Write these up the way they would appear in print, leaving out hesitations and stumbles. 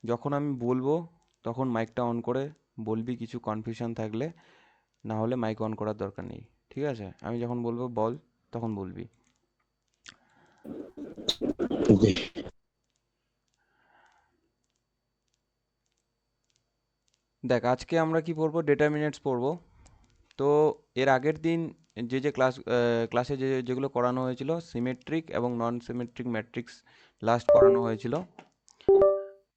যখন আমি বলবো তখন মাইকটা অন করে বলবি, কিছু কনফিউশন থাকলে। না হলে মাইক অন করার দরকার নেই, ঠিক আছে? আমি যখন বলবো বল, তখন বলবি। ওকে। দেখ, আজকে আমরা কি পড়বো? ডিটারমিনেন্টস পড়বো। তো এর আগের দিন যে ক্লাসে যেগুলো করানো হয়েছিল, সিমেট্রিক এবং নন সিমেট্রিক ম্যাট্রিক্স লাস্ট করানো হয়েছিল।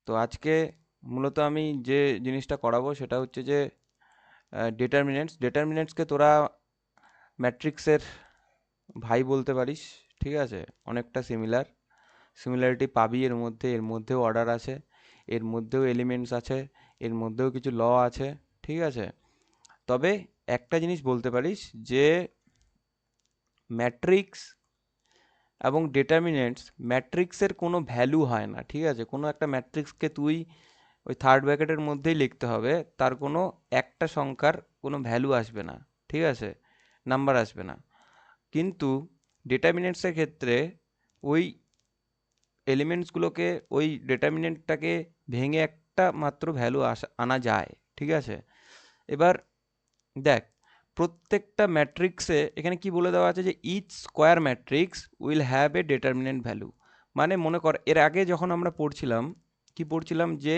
তো আজকে মূলত আমি যে জিনিসটা করাবো সেটা হচ্ছে যে ডিটারমিনেন্টসকে তোরা ম্যাট্রিক্সের ভাই বলতে পারিস, ঠিক আছে? অনেকটা সিমিলারিটি পাবি এর মধ্যে। এর মধ্যেও অর্ডার আছে, এর মধ্যেও এলিমেন্টস আছে, এর মধ্যেও কিছু ল আছে, ঠিক আছে? তবে একটা জিনিস বলতে পারিস যে ম্যাট্রিক্স এবং ডিটারমিনেন্টস, ম্যাট্রিক্সের কোনো ভ্যালু হয় না, ঠিক আছে? কোনো একটা ম্যাট্রিক্সকে তুই ওই থার্ড ব্র্যাকেটের মধ্যেই লিখতে হবে, তার কোনো একটা সংখ্যার কোনো ভ্যালু আসবে না, ঠিক আছে? নাম্বার আসবে না। কিন্তু ডিটারমিনেন্টসের ক্ষেত্রে ওই এলিমেন্টসগুলোকে, ওই ডিটারমিনেন্টটাকে ভেঙে একটা মাত্র ভ্যালু আনা যায়, ঠিক আছে? এবার দেখ, প্রত্যেকটা ম্যাট্রিক্সে এখানে কি বলে দেওয়া আছে যে each square matrix will have a determinant value. মানে মনে কর এর আগে যখন আমরা পড়ছিলাম, কি পড়ছিলাম যে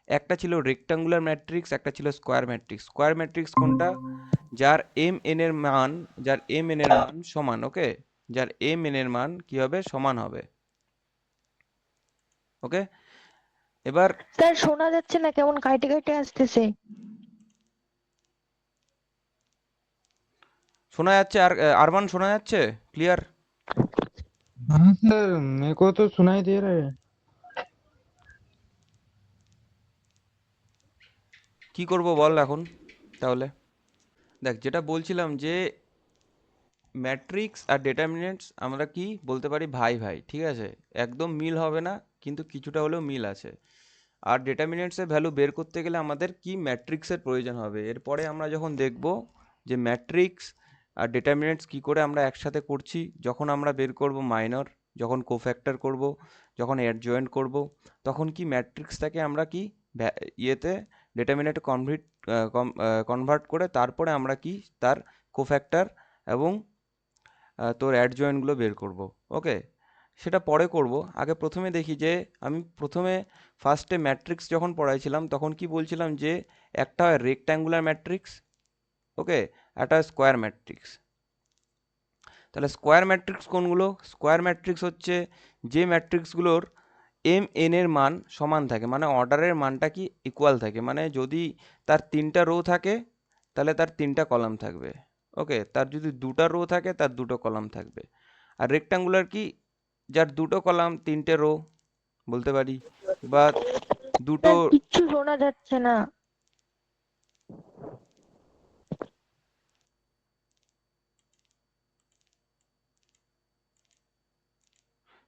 একটা ছিল রেক্টাঙ্গুলার ম্যাট্রিক্স, একটা ছিল স্কোয়ার ম্যাট্রিক্স। স্কোয়ার ম্যাট্রিক্স কোনটা? যার এম এন এর মান, যার এম এন এর মান সমান, ওকে? যার এম এন এর মান কি হবে? সমান হবে, ওকে? এবার স্যার শোনা যাচ্ছে না, কেমন কাইটে কাইটে আসতেছে। শোনা যাচ্ছে? আর আরমান শোনা যাচ্ছে ক্লিয়ার? हाँ सर, मेरे को तो सुनाई दे रहा है। কি করব বল এখন তাহলে? দেখ, যেটা বলছিলাম যে ম্যাট্রিক্স আর ডিটারমিনেন্টস আমরা কি বলতে পারি? ভাই ভাই, ঠিক আছে? একদম মিল হবে না, কিন্তু কিছুটা হলেও মিল আছে। আর ডিটারমিনেন্টসের ভ্যালু বের করতে গেলে আমাদের কি ম্যাট্রিক্সের প্রয়োজন হবে। এরপরে আমরা যখন দেখব যে ম্যাট্রিক্স আর ডিটারমিনেন্টস কি করে আমরা একসাথে করছি, যখন আমরা বের করব মাইনর, যখন কোফ্যাক্টর করব, যখন অ্যাডজয়েন্ট করব, তখন কি ম্যাট্রিক্সটাকে আমরা কি ইয়েতে ডিটারমিনেন্টে কনভার্ট করে তারপরে আমরা কি তার কোফ্যাক্টর এবং তোর অ্যাডজয়েন্টগুলো বের করব, ওকে? সেটা পরে করব। আগে প্রথমে দেখি যে আমি প্রথমে ফার্স্টে ম্যাট্রিক্স যখন পড়াইছিলাম তখন কি বলছিলাম যে একটা রেক্ট্যাঙ্গুলার ম্যাট্রিক্স, ওকে, একটা স্কোয়ার ম্যাট্রিক্স। তাহলে স্কোয়ার ম্যাট্রিক্স কোনগুলো? স্কোয়ার ম্যাট্রিক্স হচ্ছে যে ম্যাট্রিক্সগুলোর এম এন এর মান সমান থাকে, মানে অর্ডারের মানটা কি ইকুয়াল থাকে। মানে যদি তার তিনটা রো থাকে তাহলে তার তিনটা কলাম থাকবে, ওকে? তার যদি দুটা রো থাকে তার দুটো কলাম থাকবে। আর রেক্টাঙ্গুলার কি? যার দুটো কলাম তিনটে রো বলতে পারি, বা দুটো। স্যার কিচ্ছু শোনা যাচ্ছে না।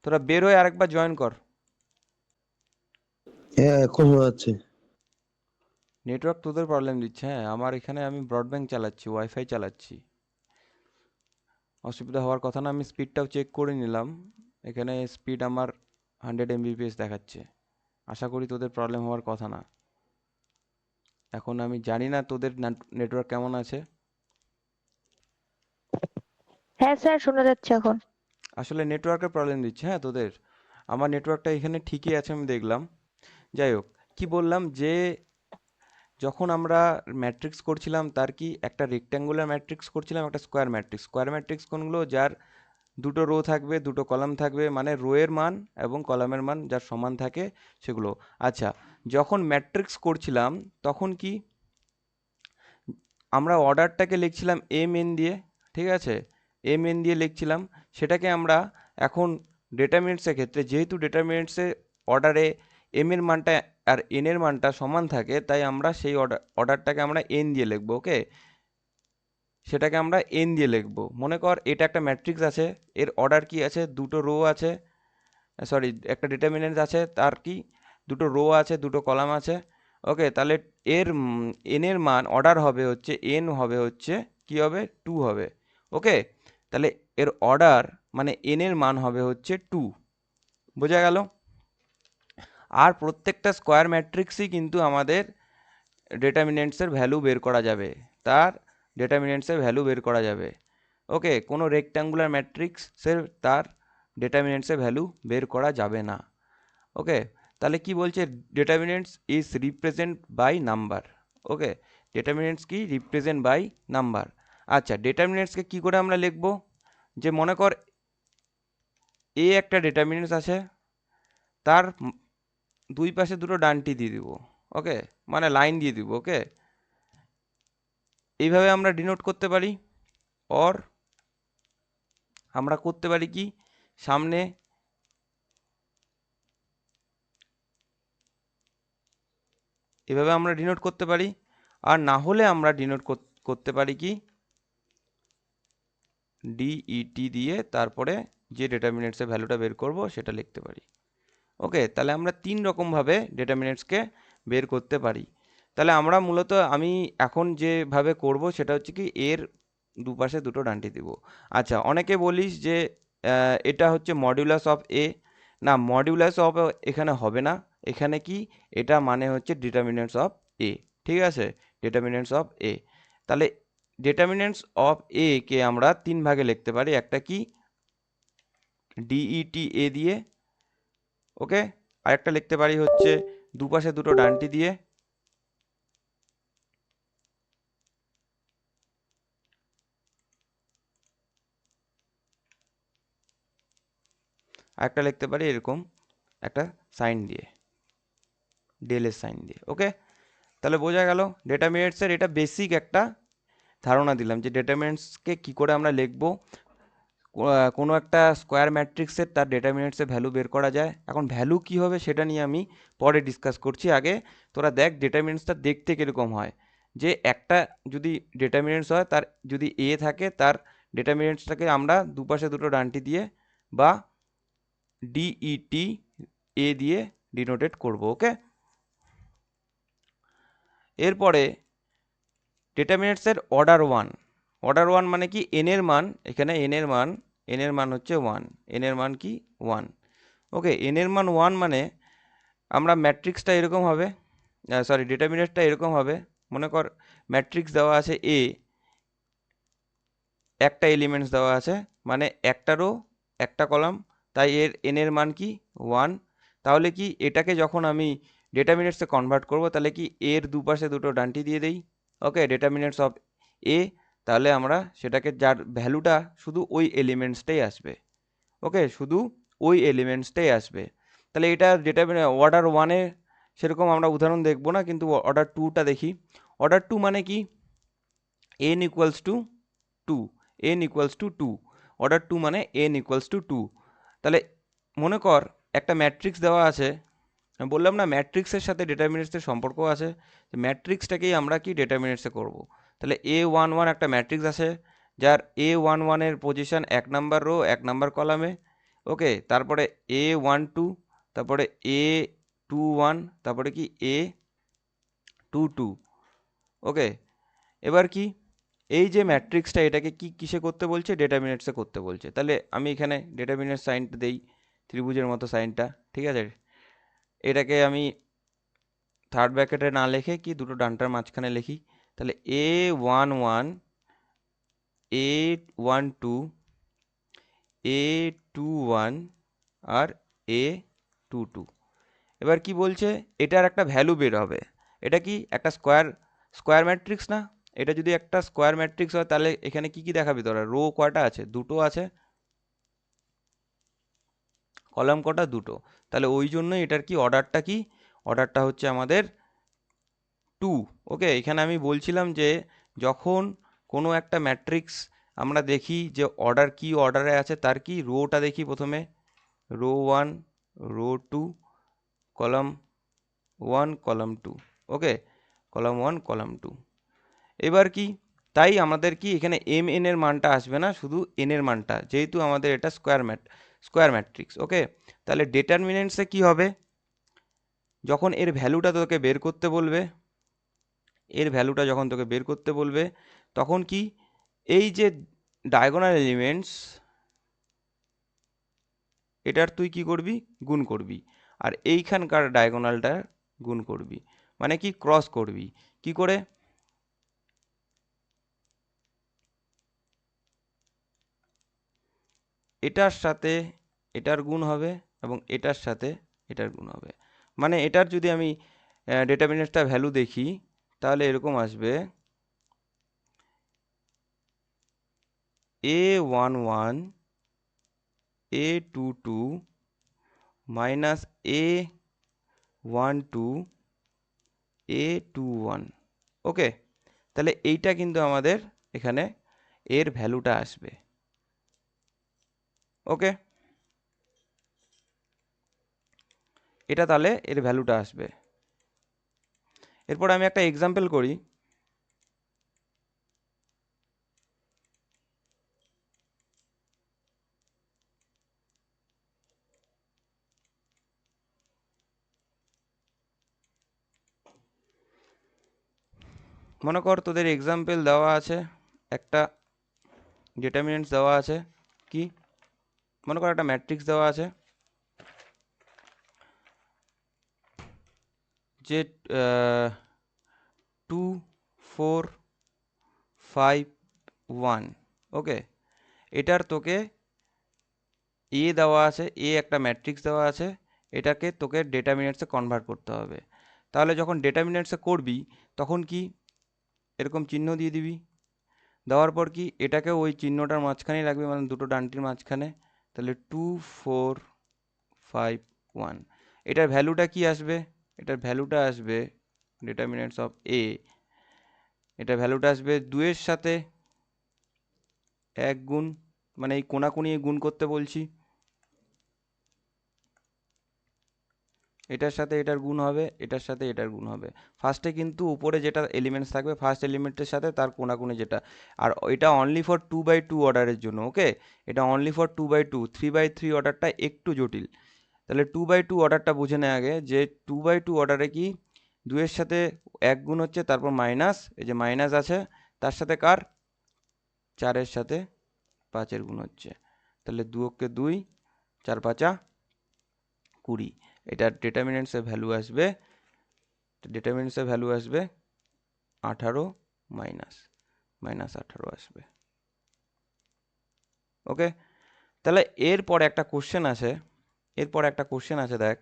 তোরা বের হয়ে আরেকবার জয়েন কর। হ্যাঁ, এখন শোনা যাচ্ছে। নেটওয়ার্ক তোদের প্রবলেম দিচ্ছে, হ্যাঁ? আমার এখানে আমি ব্রডব্যান্ড চালাচ্ছি, ওয়াইফাই চালাচ্ছি, অসুবিধা হওয়ার কথা না। আমি স্পিডটাও চেক করে নিলাম, এখানে স্পিড আমার 100 Mbps দেখাচ্ছে। আশা করি তোদের প্রবলেম হওয়ার কথা না। এখন আমি জানি না তোদের নেটওয়ার্ক কেমন আছে। হ্যাঁ স্যার, শোনা যাচ্ছে এখন। আসলে নেটওয়ার্কের প্রবলেম দিচ্ছে, হ্যাঁ তোদের। আমার নেটওয়ার্কটা এখানে ঠিকই আছে, আমি দেখলাম। যাই হোক, কি বললাম যে যখন আমরা ম্যাট্রিক্স করছিলাম তার কি একটা রেক্ট্যাঙ্গুলার ম্যাট্রিক্স করছিলাম, একটা স্কোয়ার ম্যাট্রিক্স। স্কোয়ার ম্যাট্রিক্স কোনগুলো? যার দুটো রো থাকবে, দুটো কলাম থাকবে, মানে রো এর মান এবং কলামের মান যার সমান থাকে সেগুলো। আচ্ছা, যখন ম্যাট্রিক্স করছিলাম তখন কি আমরা অর্ডারটাকে লিখছিলাম এম এন দিয়ে, ঠিক আছে? এম এন দিয়ে লিখছিলাম। সেটাকে আমরা এখন ডিটারমিনেন্টসের ক্ষেত্রে, যেহেতু ডিটারমিনেন্টসে অর্ডারে এম এর মানটা আর এন এর মানটা সমান থাকে, তাই আমরা সেই অর্ডারটাকে আমরা এন দিয়ে লিখবো, ওকে? সেটাকে আমরা এন দিয়ে লিখবো। মনে কর এটা একটা ম্যাট্রিক্স আছে, এর অর্ডার কি আছে? দুটো রো আছে, সরি, একটা ডিটারমিনেন্ট আছে, তার কি দুটো রো আছে, দুটো কলাম আছে, ওকে? তাহলে এর এন এর মান অর্ডার হবে হচ্ছে, এন হবে হচ্ছে কি হবে? 2 হবে, ওকে? তাহলে এর অর্ডার মানে এন এর মান হবে হচ্ছে 2। বোঝা গেল? আর প্রত্যেকটা স্কোয়ার ম্যাট্রিক্সই কিন্তু আমাদের ডেটারমিনেন্টসের ভ্যালু বের করা যাবে, তার ডেটারমিনেন্টসের ভ্যালু বের করা যাবে। ওকে, কোনো রেক্ট্যাঙ্গুলার ম্যাট্রিক্সের তার ডেটারমিনেন্টসের ভ্যালু বের করা যাবে না। ওকে, তাহলে কি বলছে, ডেটারমিনেন্টস ইজ রিপ্রেজেন্ট বাই নাম্বার। ওকে, ডেটারমিনেন্টস কি রিপ্রেজেন্ট বাই নাম্বার। আচ্ছা, ডেটারমিনেন্টসকে কি করে আমরা লিখবো, যে মনে কর এ একটা ডেটারমিনেন্টস আছে, তার দুই পাশে দুটো ডানটি দিয়ে দিব। ওকে, মানে লাইন দিয়ে দিব। ওকে, এইভাবে আমরা ডিনোট করতে পারি। অর আমরা করতে পারি কি, সামনে এভাবে আমরা ডিনোট করতে পারি, আর না হলে আমরা ডিনোট করতে পারি কি ডিইটি দিয়ে, তারপরে যে ডেটারমিনেন্টসের ভ্যালুটা বের করব সেটা লিখতে পারি। ওকে, তাহলে আমরা তিন রকমভাবে ডেটারমিনেন্টসকে বের করতে পারি। তাহলে আমরা মূলত আমি এখন যেভাবে করব সেটা হচ্ছে কি, এর দুপাশে দুটো ডানটি দিব। আচ্ছা, অনেকে বলিস যে এটা হচ্ছে মডিউলাস অফ এ। না, মডিউলাস অফ এখানে হবে না, এখানে কি এটা মানে হচ্ছে ডিটারমিনেন্টস অফ এ। ঠিক আছে, ডিটারমিনেন্টস অফ এ। তাহলে ডিটারমিনেন্টস অফ এ কে আমরা তিন ভাগে লিখতে পারি। একটা কি ডিইটি এ দিয়ে। ওকে, আরেকটা লিখতে পারি হচ্ছে দুপাশে দুটো ডানটি দিয়ে। আরেকটা লিখতে পারি এরকম একটা সাইন দিয়ে, ডেলের সাইন দিয়ে। ওকে, তাহলে বোঝা গেল ডেটারমিনেন্টসের এটা বেসিক একটা ধারণা দিলাম যে ডেটারমিনেন্টসকে কি করে আমরা লিখবো। কোনো একটা স্কোয়ার ম্যাট্রিক্সের তার ডেটারমিনেন্টসের ভ্যালু বের করা যায়। এখন ভ্যালু কি হবে সেটা নিয়ে আমি পরে ডিসকাস করছি। আগে তোরা দেখ ডেটারমিনেন্টসটা দেখতে কীরকম হয়, যে একটা যদি ডেটারমিনেন্টস হয়, তার যদি এ থাকে, তার ডেটারমিনেন্টসটাকে আমরা দুপাশে দুটো ডানটি দিয়ে বা ডিইটি এ দিয়ে ডিনোটেট করব। ওকে, এরপরে ডেটারমিনেন্টসের অর্ডার ওয়ান মানে কি, এন এর মান, এখানে এন এর মান হচ্ছে ওয়ান। এন এর মান কি ওয়ান। ওকে, এন এর মান ওয়ান মানে আমরা ম্যাট্রিক্সটা এরকম হবে, সরি ডেটারমিনেন্টটা এরকম হবে। মনে কর ম্যাট্রিক্স দেওয়া আছে এ, একটা এলিমেন্টস দেওয়া আছে, মানে একটা রো একটা কলাম, তাই এর এন এর মান কি ওয়ান। তাহলে কি এটাকে যখন আমি ডেটারমিনেন্টসে কনভার্ট করব, তাহলে কি এর দুপাশে দুটো ডানটি দিয়ে দেই। ওকে, ডেটারমিনেন্টস অফ এ, তাহলে আমরা সেটাকে যার ভ্যালুটা শুধু ওই এলিমেন্টসটাই আসবে। ওকে, শুধু ওই এলিমেন্টসটাই আসবে। তাহলে এটা অর্ডার ওয়ানে সেরকম আমরা উদাহরণ দেখব না, কিন্তু অর্ডার টুটা দেখি। অর্ডার টু মানে কি, n equals to two, n equals to two. Order two মানে এন ইকুয়ালস টু টু। তাহলে মনে কর একটা ম্যাট্রিক্স দেওয়া আছে, আমি বললাম না ম্যাট্রিক্সের সাথে ডেটারমিনেন্টসের সম্পর্ক আছে, ম্যাট্রিক্সটাকেই আমরা কি ডেটারমিনেন্টসে করব। তাহলে এ ওয়ান ওয়ান একটা ম্যাট্রিক্স আছে, যার এ ওয়ান ওয়ানের পজিশন 1 নাম্বার রো 1 নাম্বার কলামে। ওকে, তারপরে এ ওয়ান টু, তারপরে এ টু ওয়ান, তারপরে কি এ টু টু। ওকে, এবার কি এই যে ম্যাট্রিক্সটা, এটাকে কি কিসে করতে বলছে, ডেটারমিনেন্টসে করতে বলছে। তাহলে আমি এখানে ডেটারমিনেন্ট সাইনটা দেই, ত্রিভুজের মতো সাইনটা। ঠিক আছে, এটাকে আমি থার্ড ব্র্যাকেটে না লিখে কি দুটো ডানটার মাঝখানে লিখি। তাহলে এ ওয়ান ওয়ান, এ ওয়ান টু, এ টু ওয়ান, আর এ টু টু। এবার কি বলছে, এটার একটা ভ্যালু বের হবে। এটা কি একটা স্কোয়ার ম্যাট্রিক্স না। এটা যদি একটা স্কোয়ার ম্যাট্রিক্স হয়, তাহলে এখানে কি কি দেখাবি তোরা, রো কয়টা আছে, দুটো আছে, কলাম কটা, দুটো। তাহলে ওই জন্যই এটার কি অর্ডারটা কি, অর্ডারটা হচ্ছে আমাদের টু। ওকে, এখানে আমি বলছিলাম যে যখন কোনো একটা ম্যাট্রিক্স আমরা দেখি যে অর্ডার কি অর্ডারে আছে, তার কি রোটা দেখি প্রথমে, row one, row two, column one, column two. Okay, column one, column two. এবার কি, তাই আমাদের কি এখানে এম এন এর মানটা আসবে না, শুধু এন এর মানটা, যেহেতু আমাদের এটা স্কোয়ার ম্যাট্রিক্স। ওকে, তাহলে ডেটারমিনেন্টসে কি হবে, যখন এর ভ্যালুটা তোকে বের করতে বলবে, এর ভ্যালুটা যখন তোকে বের করতে বলবে, তখন কি এই যে ডায়াগোনাল এলিমেন্টস, এটার তুই কি করবি, গুণ করবি। আর এইখানকার ডায়াগোনালটা গুণ করবি, মানে কি ক্রস করবি। কি করে? এটার সাথে এটার গুণ হবে এবং এটার সাথে এটার গুণ হবে। মানে এটার যদি আমি ডিটারমিনেন্টটা ভ্যালু দেখি তাহলে এরকম আসবে a11 a22 minus a12 a21। ওকে, তাহলে এইটা কিন্তু আমাদের এখানে এর ভ্যালুটা আসবে। ওকে, এটা তাহলে এর ভ্যালুটা আসবে। এরপর আমি একটা এক্সাম্পল করি। মনে কর তোদের এক্সাম্পল দেওয়া আছে, একটা ডিটারমিনেন্টস দেওয়া আছে, কি মনে কর একটা ম্যাট্রিক্স দেওয়া আছে যে 2 4 5 1। ওকে, এটার তোকে এ দেওয়া আছে, এ একটা ম্যাট্রিক্স দেওয়া আছে, এটাকে তোকে ডিটারমিনেন্টসে কনভার্ট করতে হবে। তাহলে যখন ডিটারমিনেন্টসে করবি তখন কি এরকম চিহ্ন দিয়ে দিবি, দেওয়ার পর কি এটাকে ওই চিহ্নটার মাঝখানেই রাখবি, মানে দুটো ডানটির মাঝখানে। তাহলে 2 4 5 1, এটার ভ্যালুটা কি আসবে? এটার ভ্যালুটা আসবে ডিটারমিনেন্টস অফ এ, এটার ভ্যালুটা আসবে 2 এর সাথে 1 গুণ, মানে এই কোণাকুণি গুণ করতে বলছি, এটার সাথে এটার গুণ হবে, এটার সাথে এটার গুণ হবে। ফার্স্টে কিন্তু উপরে যেটা এলিমেন্টস থাকবে ফার্স্ট এলিমেন্টের সাথে তার কোণাকুণি যেটা, আর এটা অনলি ফর 2/2 অর্ডারের জন্য। ওকে, এটা অনলি ফর 2/2, 3/3 অর্ডারটা একটু জটিল। তাহলে 2/2 অর্ডারটা বুঝে নেয় আগে, যে 2/2 অর্ডারে কি 2 এর সাথে 1 গুণ হচ্ছে, তারপর মাইনাস, এই যে মাইনাস আছে, তার সাথে কার 4 এর সাথে 5 এর গুণ হচ্ছে। তাহলে 2 কে 2, 4 5 20। এটার ডিটারমিনেন্টসের ভ্যালু আসবে, ডিটারমিনেন্টসের ভ্যালু আসবে 18 মাইনাস 18 আসবে। ওকে, তাহলে এরপরে একটা কোশ্চেন আছে, এরপরে একটা কোশ্চেন আছে, দেখ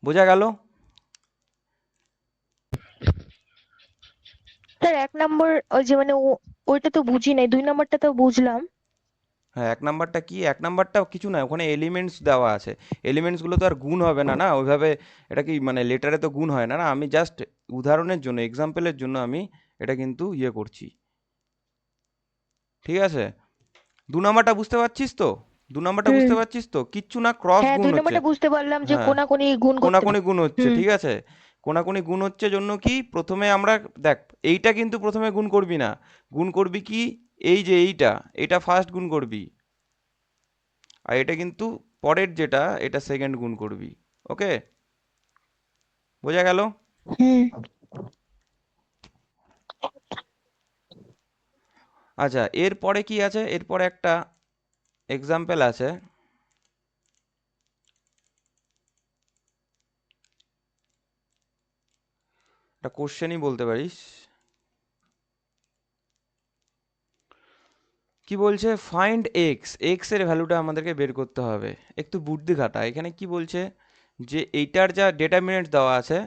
বোঝা গেল? স্যার 1 নম্বর ওই যে মানে ওইটা তো বুঝি নাই, 2 নম্বরটা তো বুঝলাম। হ্যাঁ, 1 নাম্বারটা কি? 1 নাম্বারটা কিছু না, ওখানে এলিমেন্টস দেওয়া আছে, এলিমেন্টসগুলো তো আর গুণ হবে না, না ওইভাবে। এটা কি মানে লেটারে তো গুণ হয় না, না আমি জাস্ট উদাহরণের জন্য, এক্সাম্পলের জন্য আমি এটা কিন্তু ইয়ে করছি। ঠিক আছে, 2 নাম্বারটা বুঝতে পারছিস তো? 2 নাম্বারটা হুম। বুঝতে পারছিস তো? কিচ্ছু না, ক্রস হ্যাঁ, গুণ দুই হচ্ছে। নম্বরটা বুঝতে পারলাম যে হ্যাঁ, কোনাকুনি গুণ করতে কোনাকুনি গুণ হচ্ছে, হুম। ঠিক আছে। কোনাকুনি গুণ হচ্ছে জন্য কি প্রথমে আমরা দেখ, এইটা কিন্তু প্রথমে গুণ করবি না, গুণ করবি কি এই যে এইটা ফার্স্ট গুণ করবি, আর এটা কিন্তু পরের যেটা এটা সেকেন্ড গুণ করবি। ওকে, বোঝা গেল? হুম। আচ্ছা, এরপরে কি আছে? এরপরে একটা এক্সাম্পল আছে, একটা কোশ্চেনই বলতে পারিস। কি বলছে? ফাইন্ড এক্স, এক্স এর ভ্যালুটা আমাদেরকে বের করতে হবে। একটু বুদ্ধি খাটা। এখানে কি বলছে যে এইটার যা ডিটারমিনেন্ট দেওয়া আছে,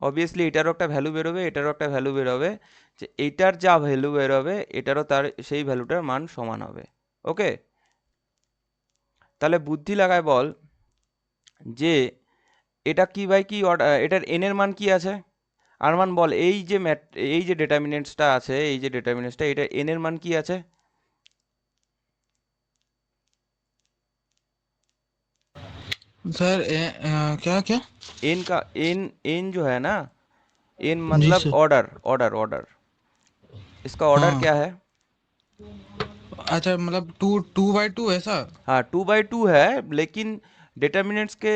অবভিয়াসলি এটারও একটা ভ্যালু বেরোবে, এটারও একটা ভ্যালু বেরোবে, যে এইটার যা ভ্যালু বেরোবে এটারও তার সেই ভ্যালুটার মান সমান হবে। ওকে, তাহলে বুদ্ধি লাগায় বল যে এটা কি বাই কি এটার এন এর মান কি আছে? আর মান বল, এই যে ডিটারমিনেন্টসটা আছে, এই যে ডিটারমিনেন্টসটা, এটা এন এর মান কি আছে? सर क्या क्या। एन का एन जो है ना, एन जी मतलब सर। ऑर्डर ऑर्डर ऑर्डर, इसका ऑर्डर हाँ। क्या है? अच्छा मतलब 2/2 ऐसा। हाँ, 2/2 है, लेकिन डिटर्मिनेंट्स के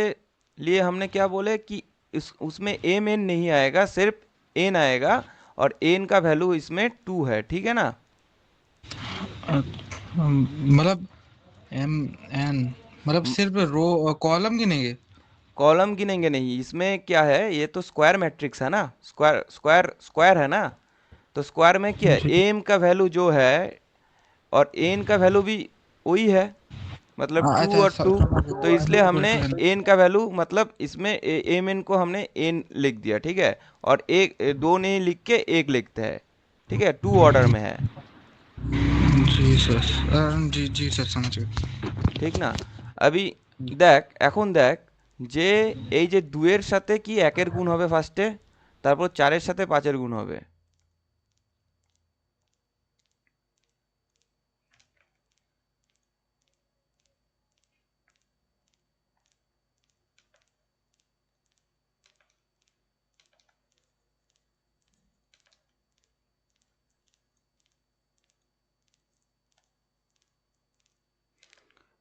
लिए हमने क्या बोले कि इस उसमें एम एन नहीं आएगा, सिर्फ एन आएगा, और एन का वैल्यू इसमें 2 है, ठीक है ना? मतलब M N मतलब सिर्फ रो कॉलम गिनेंगे? कॉलम गिनेंगे नहीं, इसमें क्या है, ये तो स्क्वायर मैट्रिक्स है ना, स्क्वायर स्क्वायर स्क्वायर है ना, तो स्क्वायर में क्या है, जी। एम का वैल्यू जो है और एन का वैल्यू भी वही है, मतलब हाँ, टू अच्छा, और टू, समझ तो गया, इसलिए इक्वल हमने टू एन। एन का वैल्यू, मतलब इसमें एम एन को हमने एन लिख दिया, ठीक है, और एक दो नहीं लिख के एक लिखते हैं, ठीक है, टू ऑर्डर में है, जी सर, जी जी सर, समझ गया। ঠিক না? আবি দেখ, এখন দেখ যে এই যে দুইয়ের সাথে কি একের গুণ হবে ফার্স্টে, তারপর চারের সাথে পাঁচের গুণ হবে,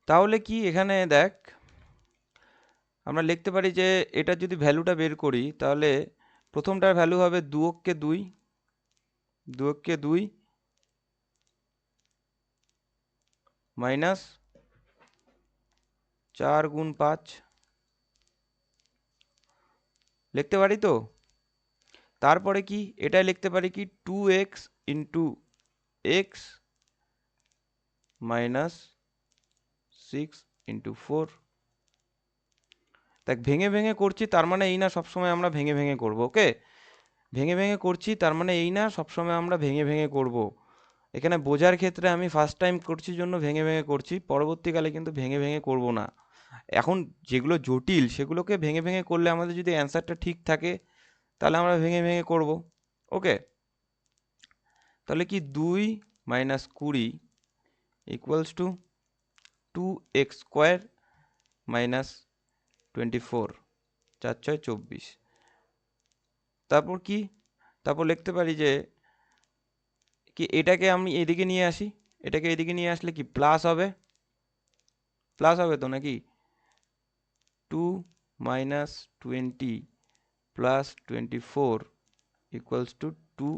তাহলে কি এখানে দেখ, আমরা লিখতে পারি যে এটা যদি ভ্যালুটা বের করি তাহলে প্রথমটার ভ্যালু হবে দুয়কে দুই, দুয়কে দুই মাইনাস চার গুণ পাঁচ, লিখতে পারি তো? তারপরে কি এটাই লিখতে পারি কি, two x into x minus six into four. দেখ ভেঙে ভেঙে করছি তার মানে এই না সবসময় আমরা ভেঙে ভেঙে করব, ওকে, ভেঙে ভেঙে করছি তার মানে এই না সবসময় আমরা ভেঙে ভেঙে করব, এখানে বোঝার ক্ষেত্রে আমি ফার্স্ট টাইম করছি জন্য ভেঙে ভেঙে করছি, পরবর্তীকালে কিন্তু ভেঙে ভেঙে করব না। এখন যেগুলো জটিল সেগুলোকে ভেঙে ভেঙে করলে আমাদের যদি অ্যান্সারটা ঠিক থাকে তাহলে আমরা ভেঙে ভেঙে করব, ওকে। তাহলে কি দুই মাইনাস কুড়ি equals to two x square minus 24, চার ছয় 24, তারপর কি, তারপর লিখতে পারি যে কি এটাকে আমি এদিকে নিয়ে আসি, এটাকে এদিকে নিয়ে আসলে কি প্লাস হবে, প্লাস হবে তো নাকি, two minus 20 plus 24 equals to two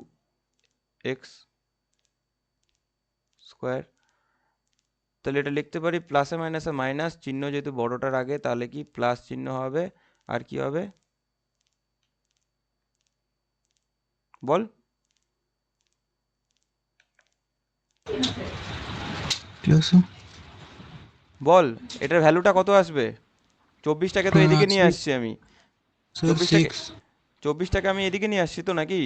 x square. তাহলে এটা লিখতে পারি প্লাসে মাইনাসে মাইনাস চিহ্ন যেহেতু বড়টার আগে, তাহলে কি প্লাস চিহ্ন হবে, আর কি হবে বল, প্লাস বল এটার ভ্যালুটা কত আসবে, 24টাকে তো এদিকে নিয়ে আসছি আমি, सर 24টাকে, 6। 24টাকে আমি এদিকে নিয়ে আসছি তো নাকি,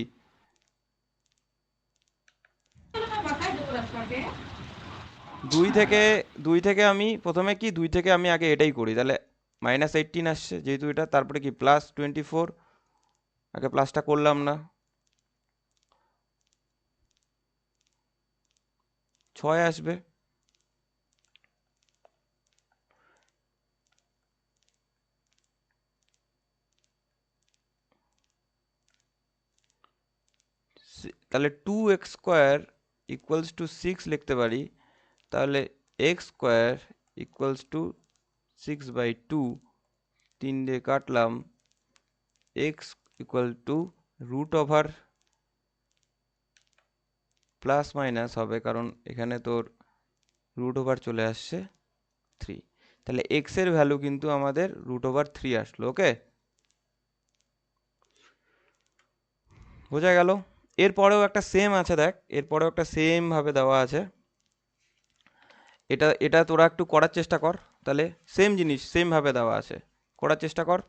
দুই থেকে, দুই থেকে আমি প্রথমে কি, দুই থেকে আমি আগে এটাই করি, তাহলে মাইনাস 18 আসছে যেহেতু এটা, তারপরে কি প্লাস 24, আগে প্লাসটা করলাম না, 6 আসবে, তাহলে two x square equals to six লিখতে পারি, তাহলে এক্স স্কোয়ার ইকুয়ালস টু 6/2, 3 দিয়ে কাটলাম, x equal to root over plus minus হবে কারণ এখানে তোর রুট ওভার চলে আসছে 3, তাহলে এক্স এর ভ্যালু কিন্তু আমাদের রুট ওভার 3 আসলো, ওকে, বোঝা গেল। এরপরেও একটা সেম আছে দেখ, এরপরেও একটা সেম ভাবে দেওয়া আছে, এটা এটা তোরা একটু করার চেষ্টা কর, তাহলে সেম জিনিস সেম ভাবে দেওয়া আছে, করার চেষ্টা কর।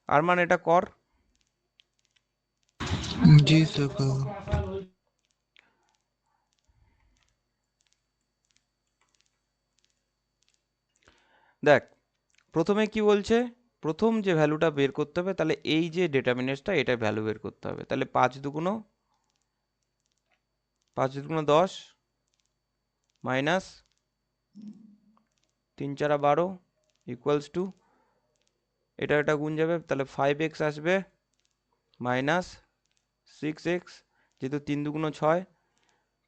আর মানে এটা কর, जी सर का। দেখ প্রথমে কি বলছে, প্রথম যে ভ্যালুটা বের করতে হবে, তাহলে এই যে ডেটারমিনেন্টসটা এটা ভ্যালু বের করতে হবে, তাহলে 5 দুগুণ 10 মাইনাস 3 4 12 ইকুয়ালস টু, এটা এটা গুণ যাবে তাহলে 5x আসবে মাইনাস 6x, যেহেতু 3 দুগুণ 6,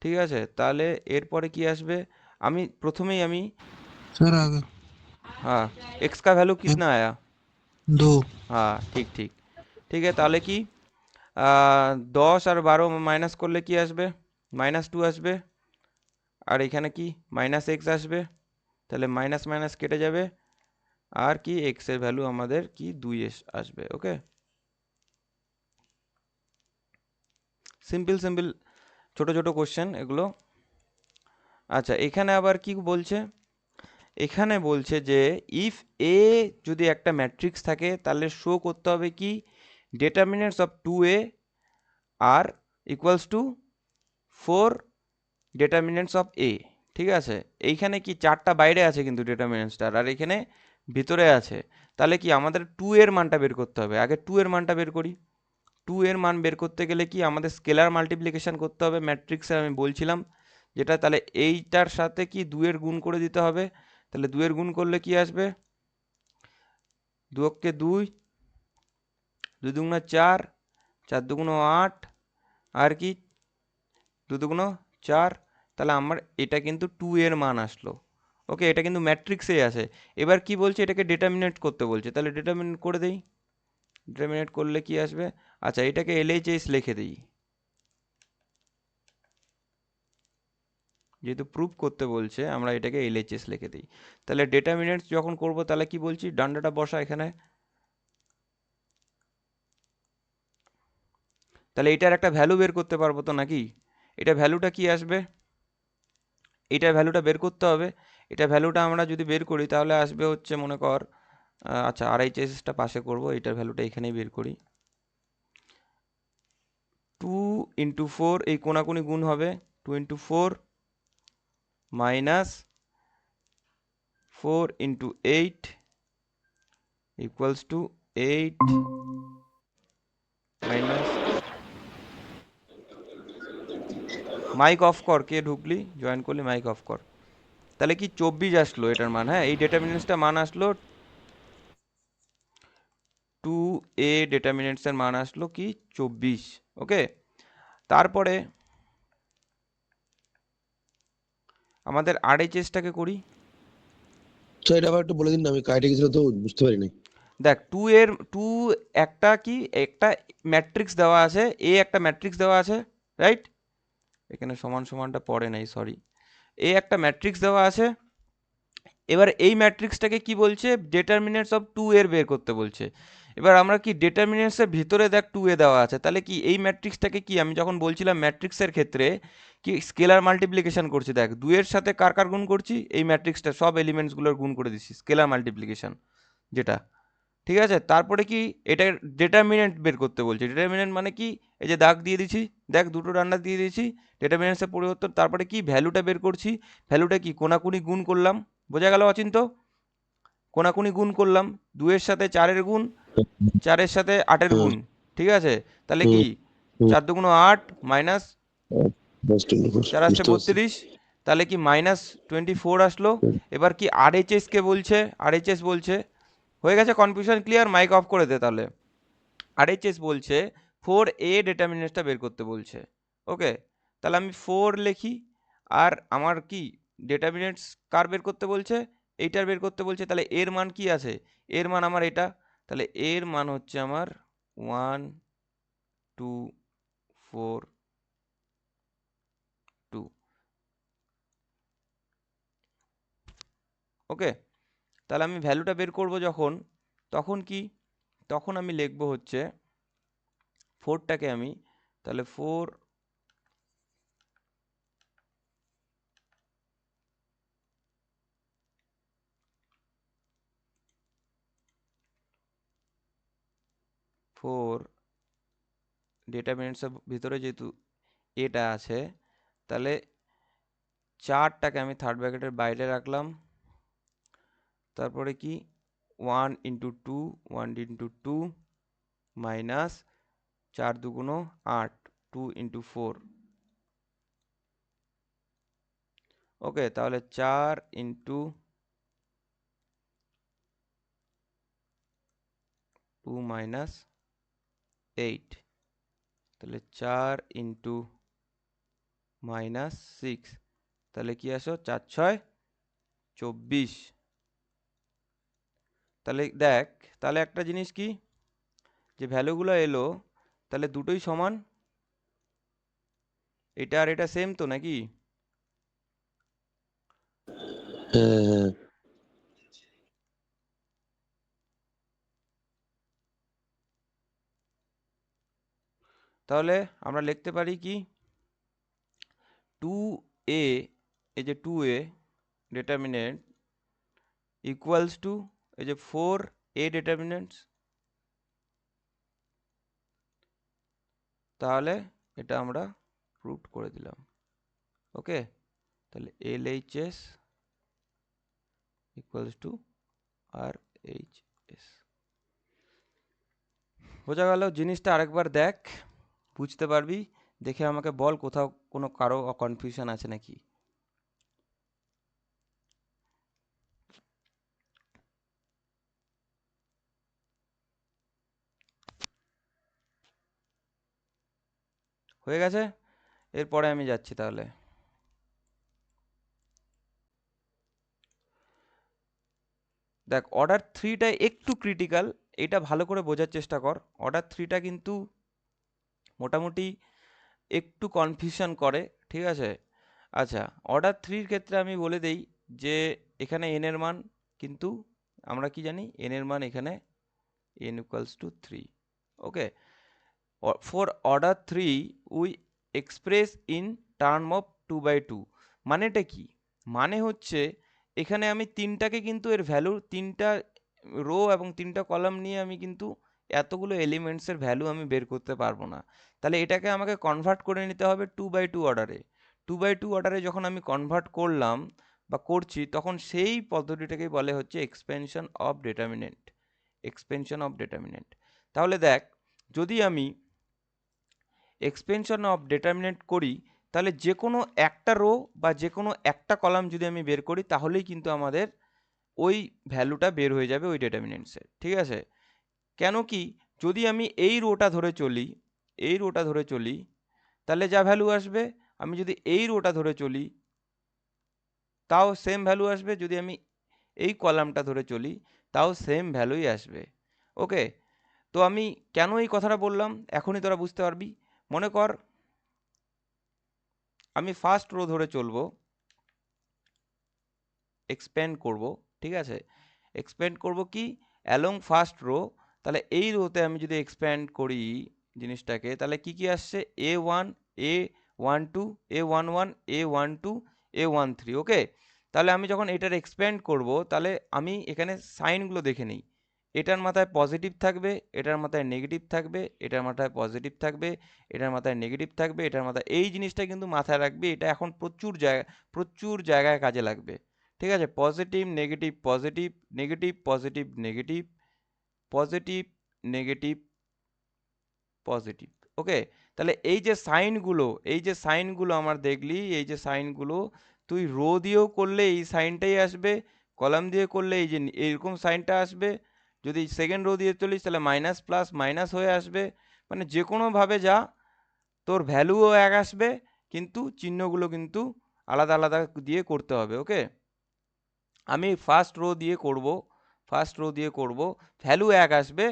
ঠিক আছে, তাহলে এরপরে কি আসবে, আমি প্রথমেই আমি, सर आ गया। हाँ x का वैल्यू कितना आया, दो। হ্যাঁ ঠিক ঠিক ঠিক আছে, তাহলে কি 10 আর 12 মাইনাস করলে কি আসবে? -2 আসবে। আর এখানে কি -x আসবে, তাহলে মাইনাস মাইনাস কেটে যাবে। আর কি x এর ভ্যালু আমাদের কি 2 আসবে। ওকে, সিম্পল সিম্পল ছোট ছোট কোশ্চেন এগুলো। আচ্ছা, এখানে আবার কি বলছে? এখানে বলছে যে ইফ এ যদি একটা ম্যাট্রিক্স থাকে তাহলে শো করতে হবে কি ডিটারমিনেন্টস অফ 2a আর equals to 4 determinants of A. ঠিক আছে, এইখানে কি চারটা বাইরে আছে কিন্তু ডিটারমিনেন্টসটার, আর এখানে ভিতরে আছে। তাহলে কি আমাদের 2 এর মানটা বের করতে হবে। আগে 2 এর মানটা বের করি। 2 এর মান বের করতে গেলে কি আমাদের স্কেলার মাল্টিপ্লিকেশন করতে হবে ম্যাট্রিক্সে, আমি বলছিলাম যেটা। তাহলে এইটার সাথে কি 2 এর গুণ করে দিতে হবে। তাহলে 2 এর গুণ করলে কি আসবে? 2 কে 2, 2 দুগুণ 4, 4 দুগুণ 8, আর কি 2 দুগুণ 4। তাহলে আমার এটা কিন্তু 2 এর মান আসলো। ওকে, এটা কিন্তু ম্যাট্রিক্সেই আছে। এবার কি বলছে, এটাকে ডিটারমিনেট করতে বলছে, তাহলে ডিটারমিনেট করে দেই। ডিটারমিনেট করলে কি আসবে? আচ্ছা, এটাকে এলএইচএস লিখে দিই, যেহেতু প্রুফ করতে বলছে আমরা এটাকে এলএইচএস লিখে দিই। তাহলে ডিটারমিনেন্টস যখন করব তাহলে কি বলছি, ডান্ডাটা বসা এখানে। তাহলে এটার একটা ভ্যালু বের করতে পারবো তো নাকি? এটা ভ্যালুটা কি আসবে? এটার ভ্যালুটা বের করতে হবে। এটা ভ্যালুটা আমরা যদি বের করি তাহলে আসবে হচ্ছে, মনে কর আচ্ছা আরএইচএসটা পাশে করব, এটার ভ্যালুটা এখানেই বের করি। 2 ইন্টু 4, এই কোনাকুনি গুণ হবে, 2 into 4 minus 4 into 8 equals to 8 minus. Mic off কর, কে ঢুকলি জয়েন করলি, মাইক অফ কর। তাহলে কি 24 আসলো এটার মান। হ্যাঁ, এই ডিটারমিনেন্টসটার মান আসলো 2a, ডিটারমিনেন্টসের মান আসলো কি 24। ওকে, তারপরে আমাদের আরএইচএসটাকে করি। তো এটা আবার একটু বলে দিন না, আমি কাইটে গেছিল তো বুঝতে পারিনি। দেখ 2 একটা কি একটা ম্যাট্রিক্স দেওয়া আছে, এ একটা ম্যাট্রিক্স দেওয়া আছে, রাইট? এখানে সমান সমানটা পড়ে নাই, সরি। এ একটা ম্যাট্রিক্স দেওয়া আছে। এবার এই ম্যাট্রিক্সটাকে কি বলছে, ডিটারমিনেন্টস অফ 2 এর বের করতে বলছে। এবার আমরা কি ডিটারমিনেন্টসের ভিতরে দেখ 2 এ দেওয়া আছে, তাহলে কি এই ম্যাট্রিক্সটাকে কি আমি যখন বলছিলাম ম্যাট্রিক্সের ক্ষেত্রে কি স্কেলার মাল্টিপ্লিকেশন করছি। দেখ 2 এর সাথে কার কার গুণ করছি, এই ম্যাট্রিক্সটা সব এলিমেন্টসগুলোর গুণ করে দিচ্ছি, স্কেলার মাল্টিপ্লিকেশন যেটা। ঠিক আছে, তারপরে কি এটা ডিটারমিনেন্ট বের করতে বলছে। ডিটারমিনেন্ট মানে কি, এই যে দাগ দিয়ে দিছি, দেখ দুটো ডান্ডা দিয়ে দিয়েছি, ডিটারমিনেন্টসের পরিবর্তন। তারপরে কি ভ্যালুটা বের করছি, ভ্যালুটা কি কোনাকুনি গুণ করলাম, বোঝা গেল অচিন্ত? কোনাকুনি গুণ করলাম, 2 এর সাথে 4 এর গুণ, 4 এর সাথে 8 এর হ্যাঁ। গুণ। ঠিক আছে, তাহলে কি হুম। হুম। 4 দুগুণ 8 মাইনাস 4 আসছে বুঝতে পারছি। 32, তাহলে কি -24 আসলো। এবার কি আরএইচএস কে বলছে, আরএইচএস বলছে, হয়ে গেছে কনফিউশন ক্লিয়ার? মাইক অফ করে দে তাহলে। আরএইচএস বলছে 4a ডিটারমিনেন্টসটা বের করতে বলছে। ওকে, তাহলে আমি 4 লিখি। আর আমার কি ডিটারমিনেন্টস কার বের করতে বলছে, এইটার বের করতে বলছে। তাহলে এর মান কি আছে, এর মান আমার এটা। তাহলে এর মান হচ্ছে আমার 1 2 4 2। ওকে, তাহলে আমি ভ্যালুটা বের করব যখন, তখন কি, তখন আমি লিখব হচ্ছে 4টাকে আমি, তাহলে 4 4 ডিটারমিনেন্টসের ভিতরে যেহেতু এটা আছে, তাহলে 4টাকে আমি থার্ড ব্র্যাকেটের বাইরে রাখলাম। তারপরে কি 1 ইন্টু 2, 1 ইন্টু 2 মাইনাস 4 দুগুণ 8, 2 ইন্টু 4। ওকে, তাহলে 4 ইন্টু 2 মাইনাস 8, তাহলে 4 ইন্টু -6, তাহলে কি আসো 4 6 24। তাহলে দেখ, তাহলে একটা জিনিস কি, যে ভ্যালুগুলো এলো তাহলে দুটোই সমান, এটা আর এটা সেম তো নাকি? হ্যাঁ হ্যাঁ তাহলে আমরা লিখতে পারি কি, টু এ, এই যে two a determinant equals to এই যে ফোর এ ডিটারমিনেন্টস। তাহলে এটা আমরা প্রুভ করে দিলাম। ওকে, তাহলে LHS ইকুয়ালস টু RHS। বোঝা গেল? জিনিসটা আরেকবার দেখ, বুঝতে পারবি। দেখে আমাকে বল কোথাও কোনো কারো কনফিউশন আছে নাকি। হয়ে গেছে? এরপরে আমি যাচ্ছি তাহলে। দেখ, অর্ডার থ্রিটা একটু ক্রিটিক্যাল, এটা ভালো করে বোঝার চেষ্টা কর। অর্ডার থ্রিটা কিন্তু মোটামুটি একটু কনফিউশন করে, ঠিক আছে? আচ্ছা, অর্ডার থ্রির ক্ষেত্রে আমি বলে দেই যে এখানে n এর মান কিন্তু আমরা কি জানি, n এর মান এখানে n equals to 3। Okay, for order three we express in term of 2/2। মানেটা কি? মানে হচ্ছে এখানে আমি তিনটাকে কিন্তু এর ভ্যালু, তিনটা রো এবং তিনটা কলাম নিয়ে আমি কিন্তু এতগুলো এলিমেন্টসের ভ্যালু আমি বের করতে পারবো না। তাহলে এটাকে আমাকে কনভার্ট করে নিতে হবে 2/2 অর্ডারে। 2/2 অর্ডারে যখন আমি কনভার্ট করলাম বা করছি, তখন সেই পদ্ধতিটাকেই বলে হচ্ছে expansion of determinant. Expansion of determinant. তাহলে দেখ, যদি আমি এক্সপেনশন অফ ডিটারমিনেন্ট করি, তাহলে যে কোনো একটা রো বা যে কোনো একটা কলাম যদি আমি বের করি, তাহলেই কিন্তু আমাদের ওই ভ্যালুটা বের হয়ে যাবে ওই ডিটারমিনেন্টসের, ঠিক আছে? কেন কি, যদি আমি এই রোটা ধরে চলি, এই রোটা ধরে চলি, তাহলে যা ভ্যালু আসবে, আমি যদি এই রোটা ধরে চলি তাও সেম ভ্যালু আসবে, যদি আমি এই কলামটা ধরে চলি তাও সেম ভ্যালুই আসবে। ওকে, তো আমি কেন এই কথাটা বললাম এখনই তোরা বুঝতে পারবি। মনে কর আমি ফার্স্ট রো ধরে চলবো, এক্সপ্যান্ড করব, ঠিক আছে? এক্সপ্যান্ড করব কি, অ্যালং ফার্স্ট রো। তাহলে এই রোতে আমি যদি এক্সপ্যান্ড করি জিনিসটাকে, তাহলে কি কি আসছে, A1, A12, A11, A12, A13। ওকে, তাহলে আমি যখন এটার এক্সপ্যান্ড করব, তাহলে আমি এখানে সাইনগুলো দেখে নিই। এটার মাথায় পজিটিভ থাকবে, এটার মাথায় নেগেটিভ থাকবে, এটার মাথায় পজিটিভ থাকবে, এটার মাথায় নেগেটিভ থাকবে, এটার মাথায়, এই জিনিসটা কিন্তু মাথায় রাখবে। এটা এখন প্রচুর জায়গায় কাজে লাগবে, ঠিক আছে? Positive negative positive, negative positive negative, positive negative positive. Okay, তাহলে এই যে সাইনগুলো, এই যে সাইনগুলো আমার দেখলি, এই যে সাইনগুলো তুই রো দিয়েও করলে এই সাইনটাই আসবে, কলাম দিয়ে করলে এই যে এইরকম সাইনটা আসবে, যদি সেকেন্ড রো দিয়ে চলিস তাহলে মাইনাস প্লাস মাইনাস হয়ে আসবে। মানে যে কোনোভাবে যা, তোর ভ্যালুও এক আসবে, কিন্তু চিহ্নগুলো কিন্তু আলাদা আলাদা দিয়ে করতে হবে। ওকে, আমি ফার্স্ট রো দিয়ে করব, ফার্স্ট রো দিয়ে করব, ভ্যালু এক আসবে,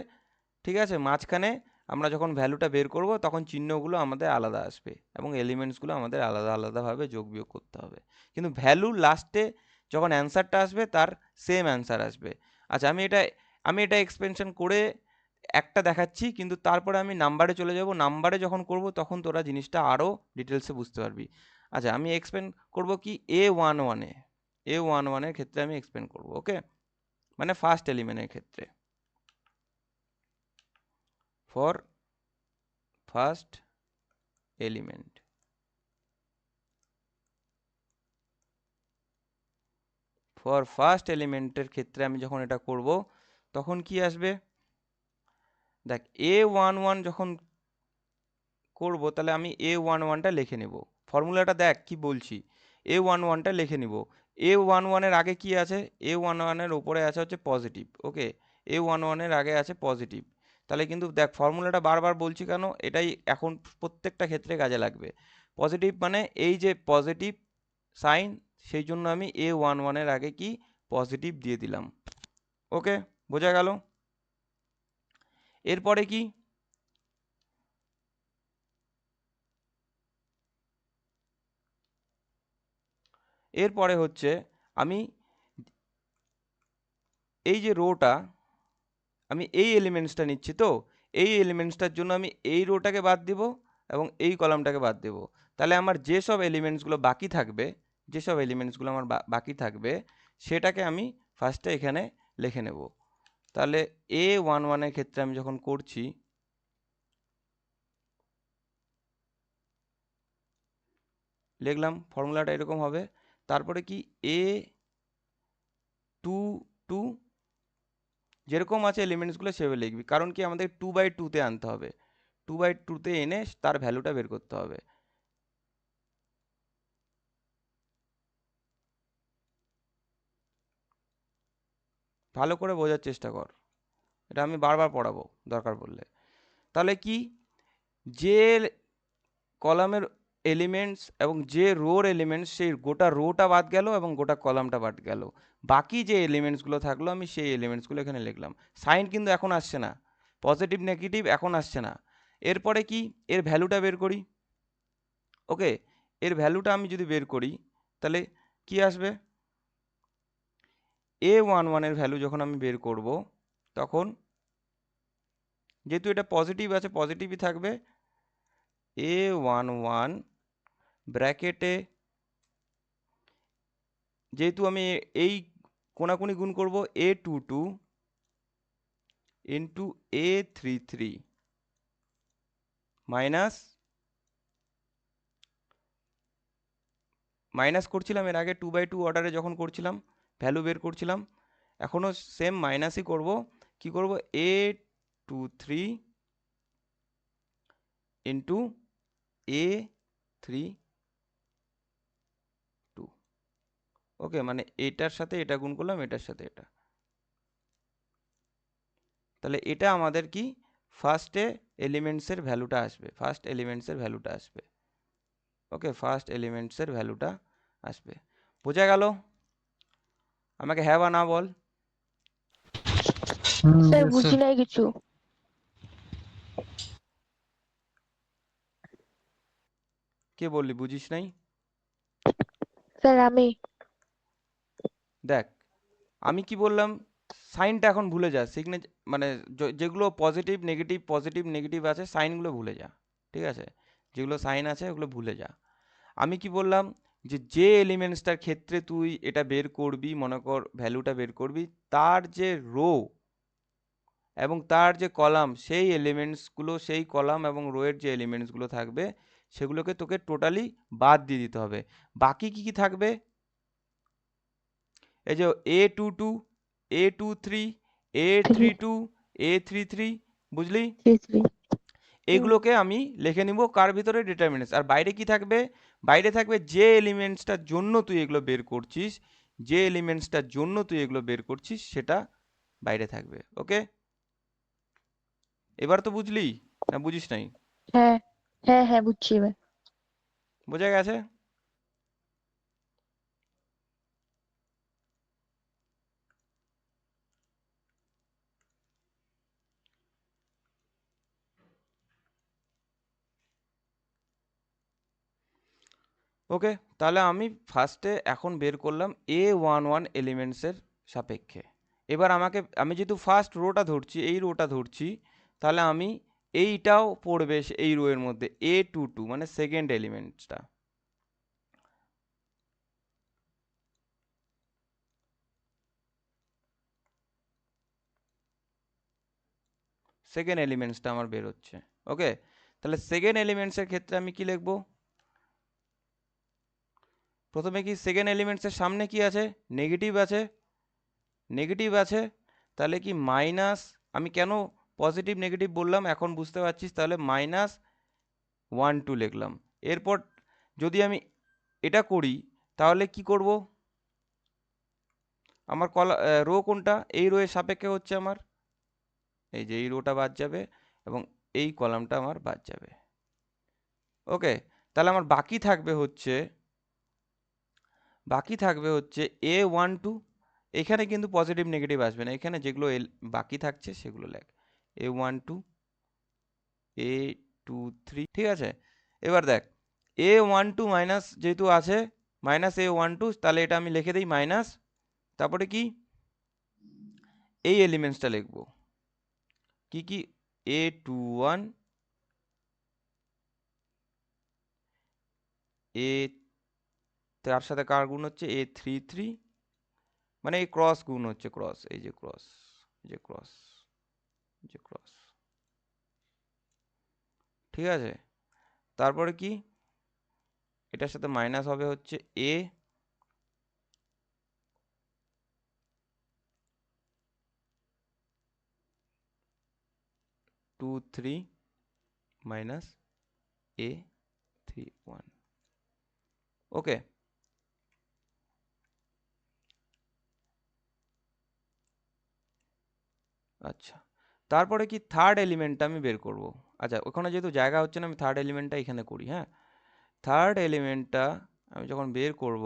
ঠিক আছে? মাঝখানে আমরা যখন ভ্যালুটা বের করব তখন চিহ্নগুলো আমাদের আলাদা আসবে এবং এলিমেন্টসগুলো আমাদের আলাদা আলাদাভাবে যোগ বিয়োগ করতে হবে, কিন্তু ভ্যালু লাস্টে যখন অ্যান্সারটা আসবে তার সেম অ্যান্সার আসবে। আচ্ছা, আমি এটা এক্সপেনশন করে একটা দেখাচ্ছি, কিন্তু তারপরে আমি নাম্বারে চলে যাব। নাম্বারে যখন করব তখন তোরা জিনিসটা আরও ডিটেলসে বুঝতে পারবি। আচ্ছা, আমি এক্সপেন্ড করব কি, A11-এ, A11-এর ক্ষেত্রে আমি এক্সপেন্ড করব। ওকে, মানে ফার্স্ট এলিমেন্টের ক্ষেত্রে, for first element, for first এলিমেন্টের ক্ষেত্রে আমি যখন এটা করব তখন কি আসবে, দেখ A11 যখন করব তাহলে আমি A11টা লিখে নেব। ফর্মুলাটা দেখ কি বলছি, A11টা লিখে নিব। A11-এর আগে কি আছে, A11-এর উপরে আছে হচ্ছে পজিটিভ। ওকে, A11-এর আগে আছে পজিটিভ। তাহলে কিন্তু দেখ, ফর্মুলাটা বারবার বলছি কেন, এটাই এখন প্রত্যেকটা ক্ষেত্রে কাজে লাগবে। পজিটিভ মানে এই যে পজিটিভ সাইন, সেই জন্য আমি A11-এর আগে কি পজিটিভ দিয়ে দিলাম। ওকে, বোঝা গেল? এরপরে কি, এরপরে হচ্ছে আমি এই যে রোটা, আমি এই এলিমেন্টসটা নিচ্ছি, তো এই এলিমেন্টসটার জন্য আমি এই রোটাকে বাদ দিব এবং এই কলামটাকে বাদ দেব। তাহলে আমার যেসব এলিমেন্টসগুলো বাকি থাকবে, যেসব এলিমেন্টসগুলো আমার বাকি থাকবে সেটাকে আমি ফার্স্টে এখানে লিখে নেব। তাহলে A11 এর ক্ষেত্রে আমি যখন করছি, লিখলাম ফর্মুলাটা এরকম হবে। তারপরে কি A22 যেরকম আছে এলিমেন্টসগুলো সেভাবে লিখবি, কারণ কি আমাদের 2/2 তে আনতে হবে, 2/2 তে এনে তার ভ্যালুটা বের করতে হবে। ভালো করে বোঝার চেষ্টা কর, এটা আমি বারবার পড়াবো দরকার পড়লে। তাহলে কি, যে কলামের এলিমেন্টস এবং যে রোর এলিমেন্টস, সেই গোটা রোটা বাদ গেল এবং গোটা কলামটা বাদ গেল, বাকি যে এলিমেন্টসগুলো থাকলো আমি সেই এলিমেন্টসগুলো এখানে লিখলাম। সাইন কিন্তু এখন আসছে না, পজিটিভ নেগেটিভ এখন আসছে না। এরপরে কি, এর ভ্যালুটা বের করি। ওকে, এর ভ্যালুটা আমি যদি বের করি তাহলে কি আসবে, A11 এর ভ্যালু যখন আমি বের করব তখন যেহেতু এটা পজিটিভ আছে পজিটিভই থাকবে, A11 ব্র্যাকেটে যেহেতু আমি এই কোনাকুনি গুণ করব A22 into A33 minus, minus করছিলাম এর আগে 2/2 অর্ডারে যখন করছিলাম ভ্যালু বের করছিলাম, এখনও সেম মাইনাসই করব। কি করব, A23 ইন্টু A32। ওকে, মানে এটার সাথে এটা গুণ করলাম, এটার সাথে এটা। তাহলে এটা আমাদের কি, ফার্স্টে এলিমেন্টসের ভ্যালুটা আসবে, ফার্স্ট এলিমেন্টসের ভ্যালুটা আসবে। ওকে, ফার্স্ট এলিমেন্টসের ভ্যালুটা আসবে। বোঝা গেল? আমাকে হ্যাঁ বা না বল। স্যার yes বুঝি sir নাই কিছু। কে বললি বুঝিস নাই? স্যার আমি। দেখ, আমি কি বললাম, সাইনটা এখন ভুলে যা, মানে যেগুলো পজিটিভ নেগেটিভ আছে সাইনগুলো ভুলে যা, ঠিক আছে? যেগুলো সাইন আছে ওগুলো ভুলে যা। আমি কি বললাম, যে এলিমেন্টসটার ক্ষেত্রে তুই এটা বের করবি, মনে কর ভ্যালুটা বের করবি, তার যে রো এবং তার যে কলাম, সেই এলিমেন্টসগুলো, সেই কলাম এবং রো এর যে এলিমেন্টসগুলো থাকবে সেগুলোকে তোকে টোটালি বাদ দিয়ে দিতে হবে। বাকি কি কি থাকবে, এই যে A22 A23 A32 A33, বুঝলি? এগুলোকে আমি লিখে নিব কার ভিতরে, ডিটারমিনেন্টস। আর বাইরে কি থাকবে, বাইরে থাকবে যে এলিমেন্টসটার জন্য তুই এগুলো বের করছিস, যে এলিমেন্টসটার জন্য তুই এগুলো বের করছিস সেটা বাইরে থাকবে। ওকে, এবার তো বুঝলি না বুঝিস নাই? হ্যাঁ হ্যাঁ হ্যাঁ বুঝছি এবার। বোঝা গেছে? ওকে, তাহলে আমি ফার্স্টে এখন বের করলাম A11 এলিমেন্টসের সাপেক্ষে। এবার আমি যেহেতু ফার্স্ট রোটা ধরছি, এই রোটা ধরছি, তাহলে আমি এইটাও পড়বে এই রো এর মধ্যে, A22 মানে সেকেন্ড এলিমেন্টসটা। সেকেন্ড এলিমেন্টসটা আমার বের হচ্ছে। ওকে, তাহলে সেকেন্ড এলিমেন্টসের ক্ষেত্রে আমি কি লিখব, প্রথমে কি সেকেন্ড এলিমেন্টসের সামনে কি আছে, নেগেটিভ আছে, নেগেটিভ আছে। তাহলে কি মাইনাস, আমি কেন পজিটিভ নেগেটিভ বললাম এখন বুঝতে পারছিস, তাহলে -1 2 লিখলাম। এরপর যদি আমি এটা করি তাহলে কি করব, আমার রো কোনটা, এই রো এর সাপেক্ষে হচ্ছে আমার, এই যে এই রোটা বাদ যাবে এবং এই কলামটা আমার বাদ যাবে। ওকে, তাহলে আমার বাকি থাকবে হচ্ছে A12 এখানে কিন্তু পজিটিভ নেগেটিভ আসবে না, এখানে যেগুলো বাকি থাকছে সেগুলো লেখ, A12 A23, ঠিক আছে। এবার দেখ A12 মাইনাস যেহেতু আছে, মাইনাস A12, তাহলে এটা আমি লিখে দিই মাইনাস, তারপরে কি এই এলিমেন্টসটা লিখবো, কি কি, A21 এ, তার সাথে কার গুণ হচ্ছে A33, মানে এই ক্রস গুণ হচ্ছে, ক্রস, এই যে ক্রস, এই যে ক্রস, এই যে ক্রস, ঠিক আছে। তারপরে কি এটার সাথে মাইনাস হবে হচ্ছে A23 মাইনাস A31, ওকে। আচ্ছা, তারপরে কি থার্ড এলিমেন্টটা আমি বের করব। আচ্ছা, ওখানে যেহেতু জায়গা হচ্ছে না, আমি থার্ড এলিমেন্টটা এখানে করি, হ্যাঁ। থার্ড এলিমেন্টটা আমি যখন বের করব,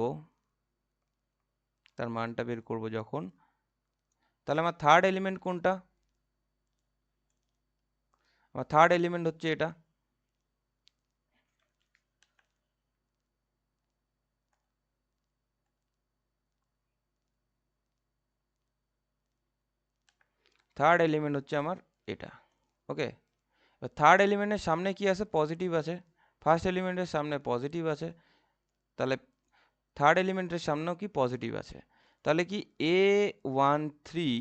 তার মানটা বের করব যখন, তাহলে আমার থার্ড এলিমেন্ট কোনটা, আমার থার্ড এলিমেন্ট হচ্ছে এটা, থার্ড এলিমেন্ট হচ্ছে আমার এটা, ওকে। থার্ড এলিমেন্টের সামনে কি আছে, পজিটিভ আছে, ফার্স্ট এলিমেন্টের সামনে পজিটিভ আছে, তাহলে থার্ড এলিমেন্টের সামনেও কি পজিটিভ আছে, তাহলে কি A13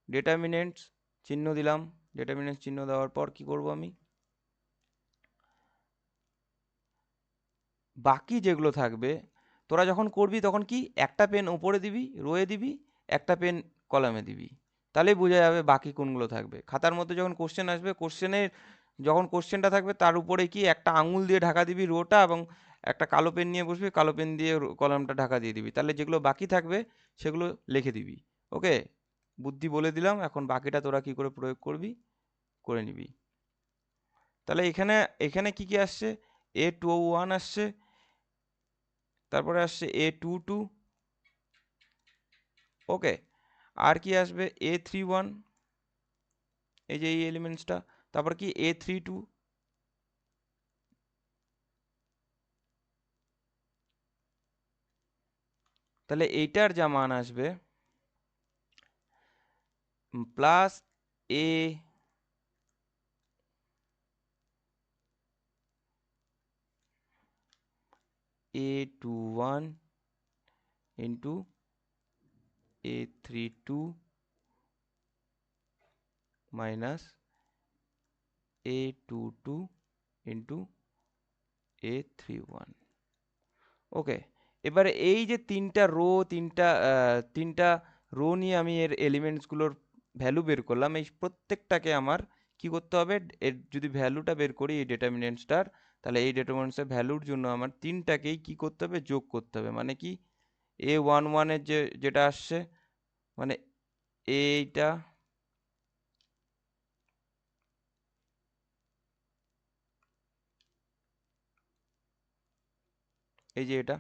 ডিটারমিনেন্টস চিহ্ন দিলাম, ডিটারমিনেন্টস চিহ্ন দেওয়ার পর কি করব আমি, বাকি যেগুলো থাকবে তোরা যখন করবি তখন কি একটা পেন উপরে দিবি, রোয়ে দিবি, একটা পেন কলামে দিবি, তাহলেই বোঝা যাবে বাকি কোনগুলো থাকবে। খাতার মধ্যে যখন কোশ্চেন আসবে, কোশ্চেনের যখন কোশ্চেনটা থাকবে তার উপরে কি একটা আঙুল দিয়ে ঢাকা দিবি রোটা, এবং একটা কালো পেন নিয়ে বসবি, কালো পেন দিয়ে কলামটা ঢাকা দিয়ে দিবি, তাহলে যেগুলো বাকি থাকবে সেগুলো লিখে দিবি, ওকে। বুদ্ধি বলে দিলাম, এখন বাকিটা তোরা কি করে প্রয়োগ করবি করে নিবি। তাহলে এখানে এখানে কি কি আসছে, A21 আসছে, তারপরে আসছে A22, ওকে। আর কি আসবে A31, এই যে এই এলিমেন্টসটা, তারপর কি A32, তাহলে এইটার যা মান আসবে plus A21 into A32 minus A22 into A31, ওকে। এবারে এই যে তিনটা রো নিয়ে আমি এর এলিমেন্টসগুলোর ভ্যালু বের করলাম, এই প্রত্যেকটাকে আমার কি করতে হবে, এর যদি ভ্যালুটা বের করি এই ডেটারমিনেন্টসটার, তাহলে এই ডেটারমিনেন্টসের ভ্যালুর জন্য আমার তিনটাকেই কি করতে হবে, যোগ করতে হবে, মানে কি A11 এর যেটা আসছে, মানে এইটা, এই যে এটা,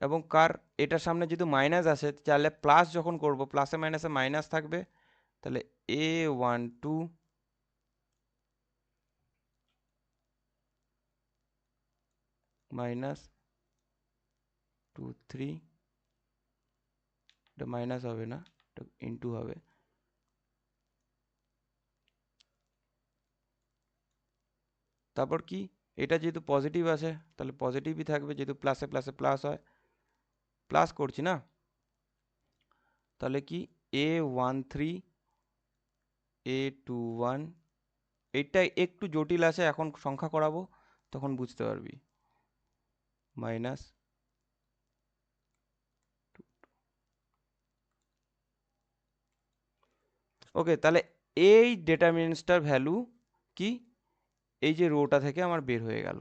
এবং কার এটার সামনে যেহেতু মাইনাস আছে, তাহলে প্লাস যখন করব, প্লাসে মাইনাসে মাইনাস থাকবে, তাহলে A12 মাইনাস 23, এটা মাইনাস হবে না, এটা ইনটু হবে, তারপর কি এটা যেহেতু পজিটিভ আছে তাহলে পজিটিভই থাকবে, যেহেতু প্লাসে প্লাসে প্লাস হয়, প্লাস করছি না, তাহলে কি A13 A21, এইটা একটু জটিল আছে, এখন সংখ্যা করাবো তখন বুঝতে পারবি, মাইনাস, ওকে। তাহলে এই ডেটারমিনেন্টসটার ভ্যালু কি, এই যে রোটা থেকে আমার বের হয়ে গেল।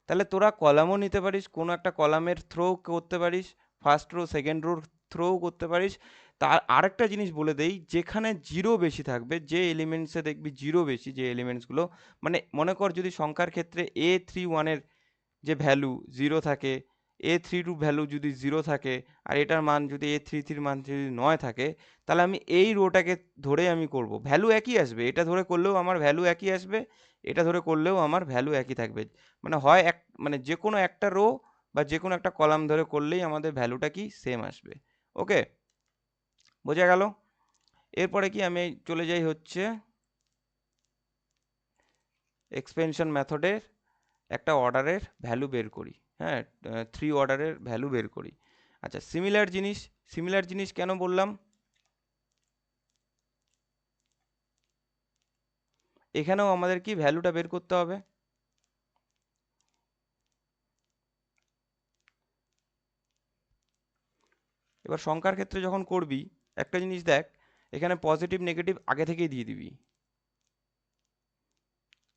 তাহলে তোরা কলামও নিতে পারিস, কোনো একটা কলামের থ্রো করতে পারিস, ফার্স্ট রো সেকেন্ড রোর থ্রোও করতে পারিস, তার আরেকটা জিনিস বলে দেই, যেখানে জিরো বেশি থাকবে, যে এলিমেন্টসে দেখবি জিরো বেশি, যে এলিমেন্টসগুলো, মানে মনে কর যদি সংখ্যার ক্ষেত্রে A31-এর যে ভ্যালু জিরো থাকে, A32 ভ্যালু যদি জিরো থাকে, আর এটার মান যদি A33-র মান যদি 9 থাকে, তাহলে আমি এই রোটাকে ধরে আমি করব, ভ্যালু একই আসবে, এটা ধরে করলেও আমার ভ্যালু একই আসবে, এটা ধরে করলেও আমার ভ্যালু একই থাকবে। মানে হয় এক, মানে যে কোনো একটা রো বা যে কোনো একটা কলাম ধরে করলেই আমাদের ভ্যালুটা কি সেম আসবে। ওকে, বোঝা গেল? এরপরে কি আমি চলে যাই হচ্ছে এক্সপেনশন মেথডের একটা অর্ডারের ভ্যালু বের করি। হ্যাঁ, 3 অর্ডারের ভ্যালু বের করি। আচ্ছা, সিমিলার জিনিস কেন বললাম? এখানেও আমাদের কি ভ্যালুটা বের করতে হবে। এবার সংখ্যার ক্ষেত্রে যখন করবি, একটা জিনিস দেখ, এখানে পজিটিভ নেগেটিভ আগে থেকেই দিয়ে দিবি।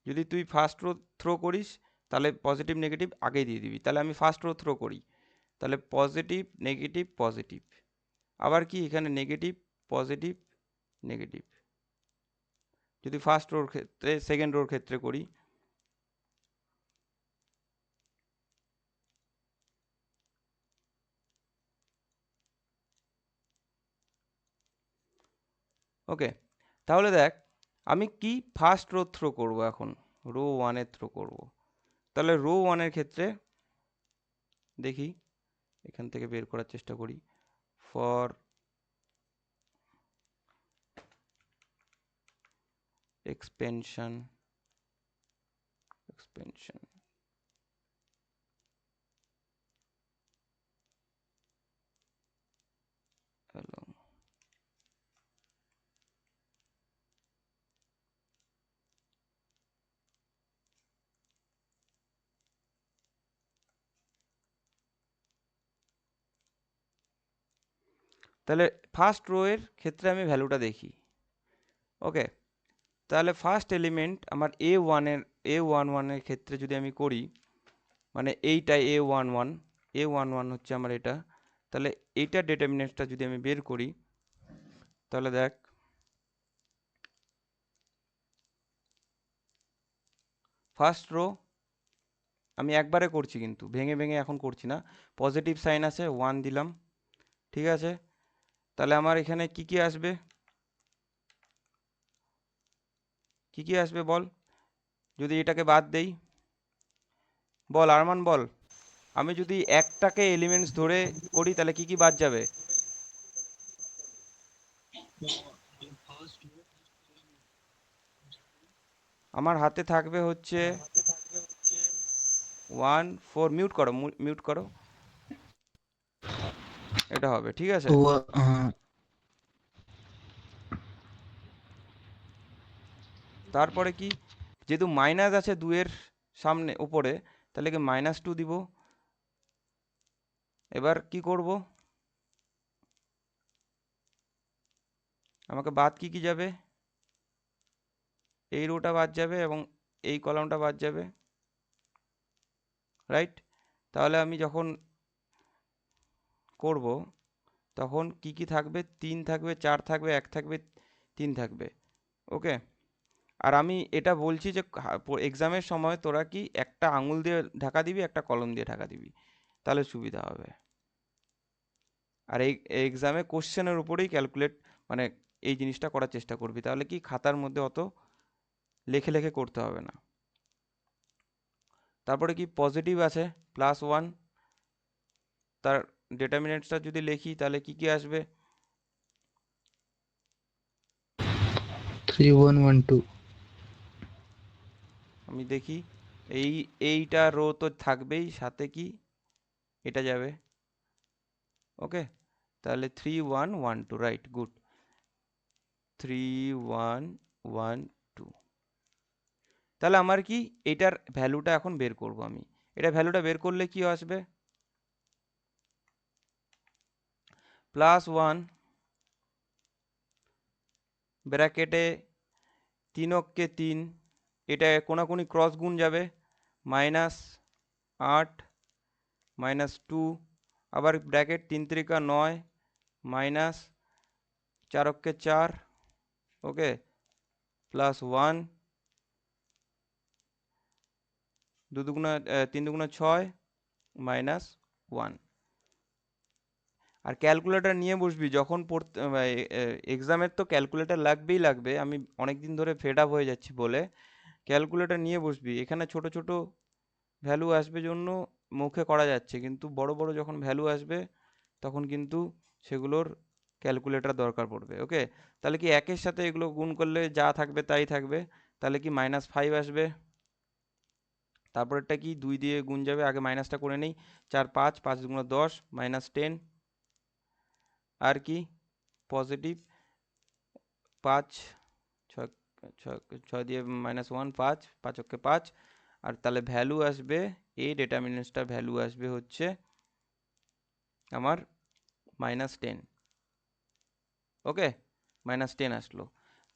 যদি তুই ফার্স্ট রো থ্রো করিস, তাহলে পজিটিভ নেগেটিভ আগেই দিয়ে দিবি। তাহলে আমি ফার্স্ট রো থ্রো করি, তাহলে পজিটিভ নেগেটিভ পজিটিভ, আবার কি এখানে নেগেটিভ পজিটিভ নেগেটিভ। যদি ফার্স্ট রোর ক্ষেত্রে, সেকেন্ড রোর ক্ষেত্রে করি, ওকে, তাহলে দেখ আমি কি ফার্স্ট রো থ্রো করব, এখন রো ওয়ানে থ্রো করব। তাহলে রো ওয়ানের ক্ষেত্রে দেখি, এখান থেকে বের করার চেষ্টা করি, ফর এক্সপেনশন হ্যালো, তাহলে ফার্স্ট রো এর ক্ষেত্রে আমি ভ্যালুটা দেখি। ওকে, তাহলে ফার্স্ট এলিমেন্ট আমার A11-এর ক্ষেত্রে যদি আমি করি, মানে এইটাই A11 হচ্ছে আমার এটা, তাহলে এইটার ডিটারমিনেন্টটা যদি আমি বের করি, তাহলে দেখ ফার্স্ট রো আমি একবারে করছি, কিন্তু ভেঙে ভেঙে এখন করছি না, পজিটিভ সাইন আছে, 1 দিলাম, ঠিক আছে। তাহলে আমার এখানে কি কি আসবে, কি কি আসবে বল, যদি এটাকে বাদ দেই, বল আরমান বল, আমি যদি একটাকে এলিমেন্টস ধরে করি তাহলে কি কি বাদ যাবে? আমার হাতে থাকবে হচ্ছে 1 4, মিউট করো, মিউট করো, এটা হবে, ঠিক আছে। তারপরে কি, যেহেতু মাইনাস আছে 2-এর সামনে উপরে, তাহলে কি -2 দিব। এবার কি করব, আমাকে বাদ কি কি যাবে, এই রোটা বাদ যাবে এবং এই কলামটা বাদ যাবে, রাইট। তাহলে আমি যখন করব তখন কি কি থাকবে, 3 থাকবে, 4 থাকবে, 1 থাকবে, 3 থাকবে। ওকে, আর আমি এটা বলছি যে এক্সামের সময় তোরা কি একটা আঙুল দিয়ে ঢাকা দিবি, একটা কলম দিয়ে ঢাকা দিবি, তাহলে সুবিধা হবে। আর এই এক্সামে কোশ্চেনের উপরেই ক্যালকুলেট, মানে এই জিনিসটা করার চেষ্টা করবি, তাহলে কি খাতার মধ্যে অত লেখে লেখে করতে হবে না। তারপরে কি পজিটিভ আছে +1, তার ডিটারমিনেন্টসটা যদি লিখি তাহলে কি কি আসবে, 3 1 1 2 আমি দেখি, এইটা রো তো থাকবেই, সাথে কি এটা যাবে। ওকে, তাহলে 3 1 1 2, রাইট, গুড, 3 1 1 2। তাহলে আমার কি এটার ভ্যালুটা এখন বের করব আমি, এটা ভ্যালুটা বের করলে কি আসবে, +1 ব্র্যাকেটে 3 অক্ষে 3, এটা কোনাকুনি ক্রস গুণ যাবে, -8 -2, আবার ব্র্যাকেট 3 × 9 -, 4 অক্ষে 4, ওকে, প্লাস 1, 2 দুগুণা 3 দুগুণা 6 মাইনাস 1। আর ক্যালকুলেটর নিয়ে বসবি যখন পড়তে, এক্সামের তো ক্যালকুলেটর লাগবেই লাগবে। আমি অনেক দিন ধরে ফেড আপ হয়ে যাচ্ছি বলে ক্যালকুলেটর নিয়ে বসবি। এখানে ছোট ছোট ভ্যালু আসবে জন্য মুখে করা যাচ্ছে, কিন্তু বড় বড় যখন ভ্যালু আসবে তখন কিন্তু সেগুলোর ক্যালকুলেটর দরকার পড়বে। ওকে, তাহলে কি একের সাথে এগুলো গুণ করলে যা থাকবে তাই থাকবে, তাহলে কি -5 আসবে। তারপরেরটা কি 2 দিয়ে গুণ যাবে, আগে মাইনাসটা করে নেই। 4 5, 5 দুগুণা 10, -10। আর কি পজিটিভ 5, 6 6 দিয়ে -1, 5, 5 অক্ষে 5। আর তাহলে ভ্যালু আসবে, এই ডেটারমিনেন্টসটার ভ্যালু আসবে হচ্ছে আমার -10। ওকে, -10 আসলো।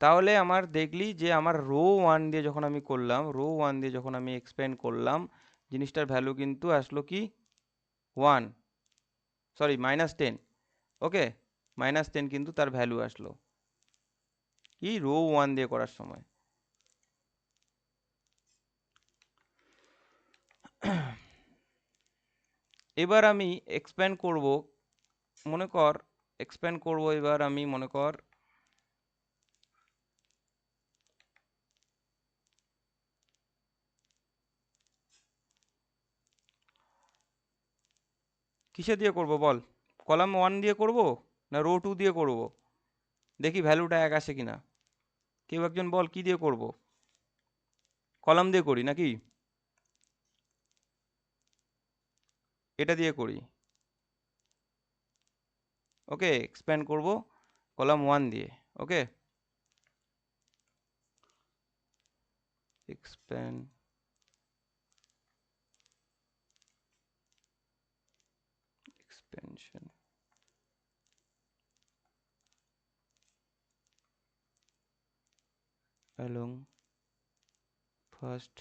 তাহলে আমার দেখলি যে আমার রো 1 দিয়ে যখন আমি করলাম, রো 1 দিয়ে যখন আমি এক্সপ্যান্ড করলাম, জিনিসটার ভ্যালু কিন্তু আসলো কি 1, সরি -10। ওকে, -10 কিন্তু তার ভ্যালু আসলো কি রো 1 দিয়ে করার সময়। এবার আমি এক্সপ্যান্ড করব, মনে কর এক্সপ্যান্ড করব এবার আমি মনে কর কিসে দিয়ে করব বল, কলাম 1 দিয়ে করব না রো 2 দিয়ে করব, দেখি ভ্যালুটা এক আসে কিনা। কেউ একজন বল কি দিয়ে করব, কলাম দিয়ে করি নাকি এটা দিয়ে করি। ওকে, এক্সপ্যান্ড করব কলাম 1 দিয়ে। ওকে, এক্সপ্যান্ড এক্সপেনশন along first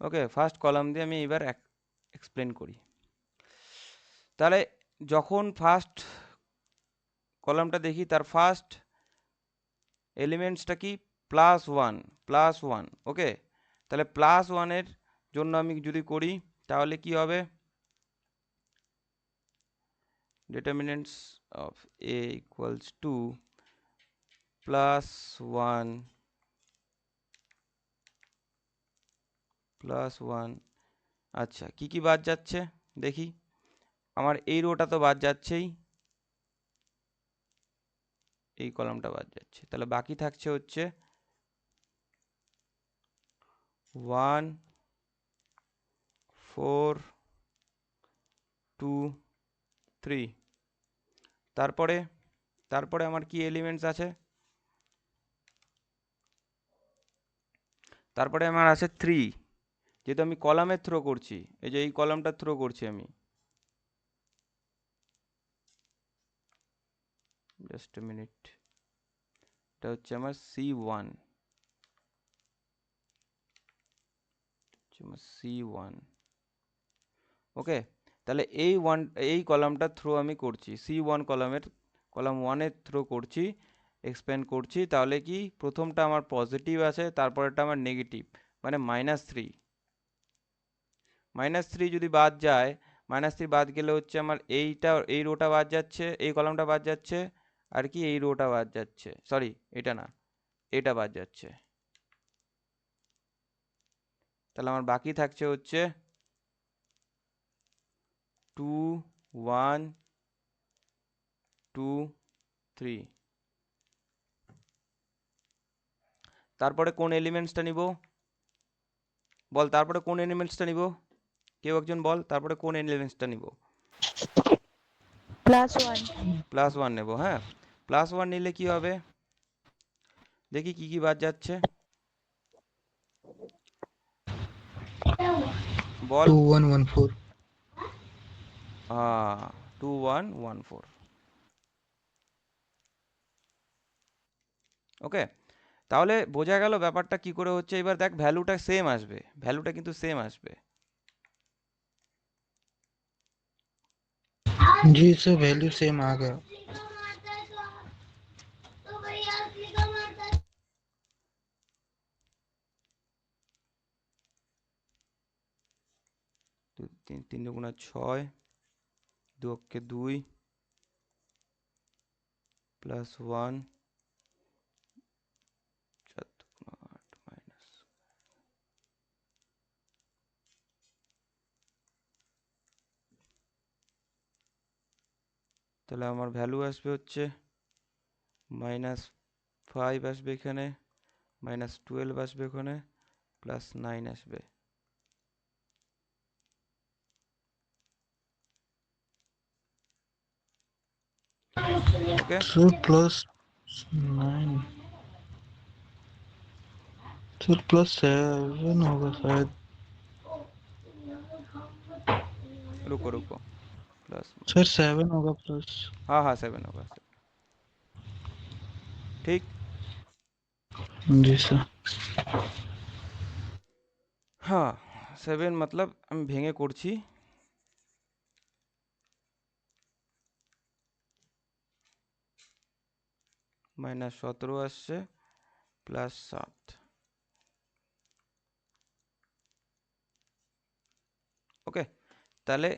ওকে, ফার্স্ট কলাম দিয়ে আমি এবার এক্সপ্লেন করি। তাহলে যখন ফার্স্ট কলামটা দেখি তার ফার্স্ট এলিমেন্টসটা কি +1, +1। ওকে, তাহলে +1-এর জন্য আমি যদি করি তাহলে কি হবে, determinants of a equals to +1 +1। আচ্ছা, কি কি বাদ যাচ্ছে দেখি, আমার এই রোটা তো বাদ যাচ্ছেই, এই কলামটা বাদ যাচ্ছে, তাহলে বাকি থাকছে হচ্ছে 1 4 2 3। তারপরে তারপরে আমার কি এলিমেন্টস আছে, তারপরে আমার আছে 3, যেহেতু আমি কলামের থ্রো করছি, এই যে এই কলামটা থ্রো করছি আমি, জাস্ট এ মিনিট, এটা হচ্ছে আমার C1, C1। ওকে, তাহলে এই কলামটা থ্রো আমি করছি, C1 কলাম 1-এর থ্রো করছি, এক্সপ্যান্ড করছি। তাহলে কি প্রথমটা আমার পজিটিভ আছে, তারপরেরটা আমার নেগেটিভ, মানে -3। -3 যদি বাদ যায়, -3 বাদ গেলে হচ্ছে আমার এই রোটা বাদ যাচ্ছে, এই কলামটা বাদ যাচ্ছে, আর কি এই রোটা বাদ যাচ্ছে, সরি এটা না, এটা বাদ যাচ্ছে। তাহলে আমার বাকি থাকছে হচ্ছে 2 1 2 3। তারপরে কোন এলিমেন্টসটা নিব বল, তারপরে কোন এলিমেন্টসটা নিব, কেউ একজন বল তারপরে কোন এলিমেন্টসটা নিব। +1। +1 নেব, হ্যাঁ। +1 নিলে কি হবে দেখি কি কি বাদ যাচ্ছে বল। 2114 হ্যাঁ, 2114। ওকে, তাহলে বোঝা গেল ব্যাপারটা কি করে হচ্ছে। এবার দেখ ভ্যালুটা সেম আসবে, ভ্যালুটা কিন্তু সেম আসবে। जी सर वैल्यू सेम आ गया। তিন তিন দুগুণা 6, 2 অক্ষে 2 প্লাস 1, 4 দুগুণা 8 মাইনাস। তাহলে আমার ভ্যালু আসবে হচ্ছে -5 আসবে এখানে, -12 আসবে ওখানে, +9 আসবে। ওকে, सर +9 सर +7 होगा शायद। रुको रुको, प्लस सर 7 होगा प्लस। हाँ हाँ 7 होगा, ঠিক। जी सर। হ্যাঁ 7 মতলব আমি ভেঙে করছি। -17 আসছে, +7। ওকে, তাহলে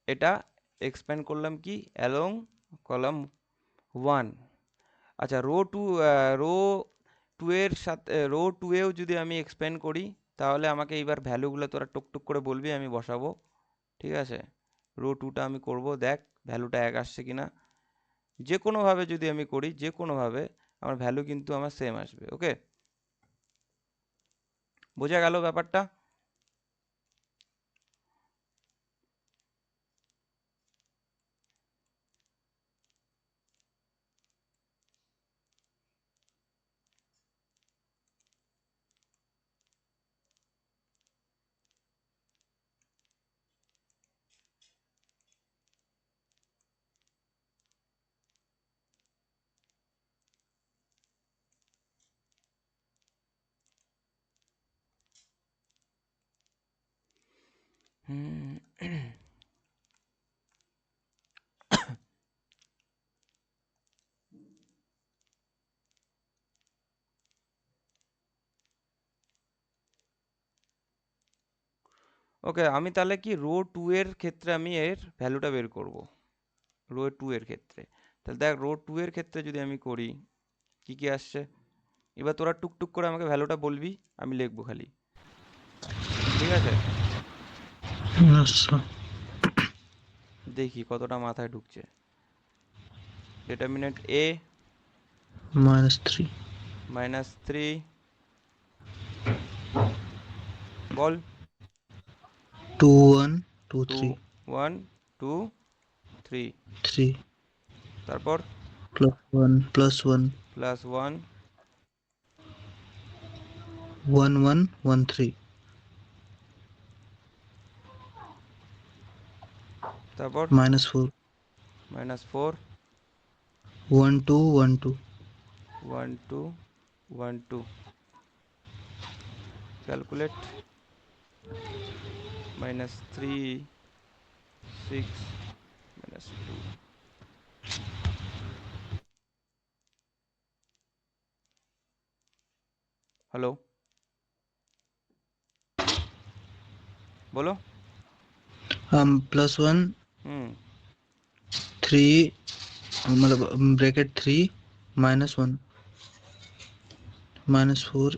এটা এক্সপ্যান্ড করলাম কি অ্যালং কলাম 1। আচ্ছা রো 2 এর সাথে রো 2 এও যদি আমি এক্সপ্যান্ড করি, তাহলে আমাকে এইবার ভ্যালুগুলো তোরা টুকটুক করে বলবি, আমি বসাবো। ঠিক আছে, রো 2টা আমি করব, দেখ ভ্যালুটা 1 আসছে কিনা। যে কোনোভাবে যদি আমি করি, যে কোনোভাবে আমার ভ্যালু কিন্তু আমার সেম আসবে। ওকে, বোঝা গেল ব্যাপারটা? হুম। ওকে, আমি তাহলে কি রো 2 এর ক্ষেত্রে আমি এর ভ্যালুটা বের করব, রো 2 এর ক্ষেত্রে। তাহলে দেখ রো 2 এর ক্ষেত্রে যদি আমি করি, কি কি আসছে, এবার তোরা টুকটুক করে আমাকে ভ্যালুটা বলবি, আমি লিখবো খালি। ঠিক আছে, यस सर। দেখি কতটা মাথায় ঢুকছে। ডিটারমিনেন্ট এ -3 -3, বল। 2 1 2 2 3 1 2 3, 3 তারপর +1 +1 +1 1 1 1 3 তারপর -4 -4 1 2 1 2 1 2 1 2, ক্যালকুলেট। -3 6 -2। হ্যালো, বলো। +1 হুম 3 मतलब ब्रैकेट 3 -1 -4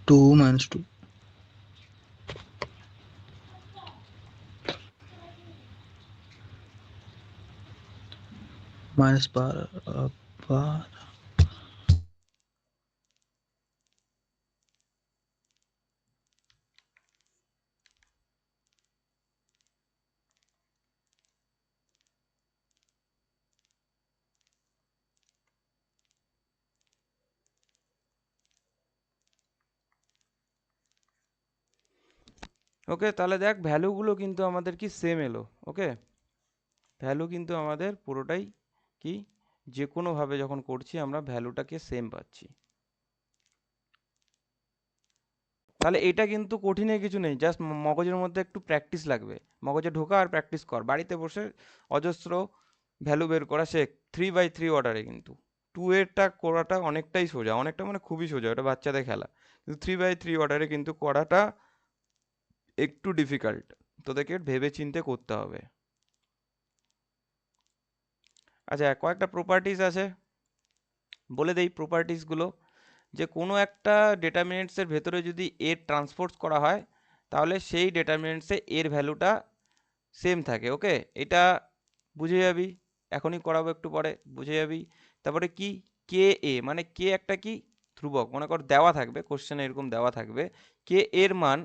2 -2 -12 ওকে, তাহলে দেখ ভ্যালুগুলো কিন্তু আমাদের কি সেম এলো। ওকে, ভ্যালু কিন্তু আমাদের পুরোটাই কি যে কোনোভাবে যখন করছি আমরা ভ্যালুটাকে সেম পাচ্ছি। তাহলে এটা কিন্তু কঠিনের কিছু নেই, জাস্ট মগজের মধ্যে একটু প্র্যাকটিস লাগবে। মগজে ঢোকা আর প্র্যাকটিস কর, বাড়িতে বসে অজস্র ভ্যালু বের করা শেখ 3x3 অর্ডারে। কিন্তু 2 এরটা করাটা অনেকটাই সোজা, অনেকটা মানে খুবই সোজা, ওটা বাচ্চাদের খেলা। কিন্তু 3x3 অর্ডারে কিন্তু করাটা একটু ডিফিকাল্ট, তোদেরকে ভেবে চিন্তে করতে হবে। আচ্ছা, কয়েকটা প্রপার্টিজ আছে, বলে দেই প্রপার্টিসগুলো। যে কোনো একটা ডেটারমিনেন্টসের ভেতরে যদি এর ট্রান্সপোজ করা হয়, তাহলে সেই ডেটারমিনেন্টসে এর ভ্যালুটা সেম থাকে। ওকে, এটা বুঝে যাবি, এখনই করাবো একটু পরে, বুঝে যাবি। তারপরে কি, কে এ মানে কে একটা কি ধ্রুবক, মনে কর দেওয়া থাকবে কোশ্চেনে, এরকম দেওয়া থাকবে কে এর মান,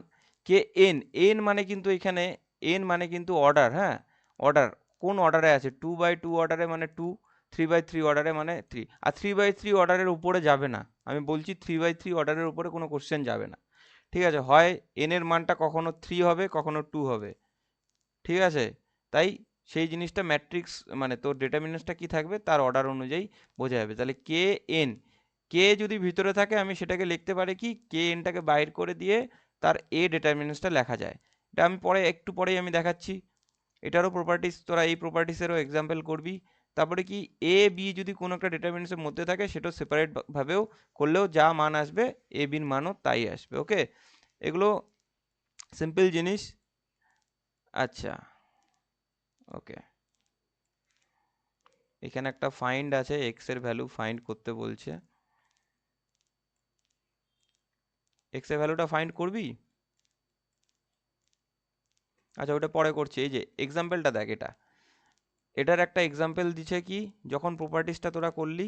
কে এন, এন মানে কিন্তু এখানে এন মানে কিন্তু অর্ডার, হ্যাঁ অর্ডার, কোন অর্ডারে আছে, 2x2 অর্ডারে মানে 2, 3x3 অর্ডারে মানে 3। আর 3x3 অর্ডারের উপরে যাবে না, আমি বলছি 3x3 অর্ডারের উপরে কোনো কোশ্চেন যাবে না, ঠিক আছে? হয় এন এর মানটা কখনো 3 হবে, কখনো 2 হবে, ঠিক আছে? তাই সেই জিনিসটা ম্যাট্রিক্স মানে তোর ডেটারমিনেন্টসটা কি থাকবে তার অর্ডার অনুযায়ী বোঝা যাবে। তাহলে কে এন, কে যদি ভিতরে থাকে আমি সেটাকে লিখতে পারি কি, কে এনটাকে বাইর করে দিয়ে তার এ ডেটারমিনেন্টসটা লেখা যায়। এটা আমি পরে একটু পরেই আমি দেখাচ্ছি। এটারও প্রপার্টিস, তোরা এই প্রপার্টিসেরও এক্সাম্পল করবি। তারপরে কি এ বি যদি কোনো একটা ডেটারমিনেন্টসের মধ্যে থাকে সেটাও সেপারেট ভাবেও করলেও যা মান আসবে এ বির মানও তাই আসবে। ওকে, এগুলো সিম্পল জিনিস। আচ্ছা, ওকে, এখানে একটা ফাইন্ড আছে, এক্স এর ভ্যালু ফাইন্ড করতে বলছে। এক্স এর ভ্যালুটা ফাইন্ড করবি? আচ্ছা, ওটা পরে করছি। এই যে এক্সাম্পলটা দেখ, এটার একটা এক্সাম্পল দিছে কি, যখন প্রপার্টিসটা তোরা করলি,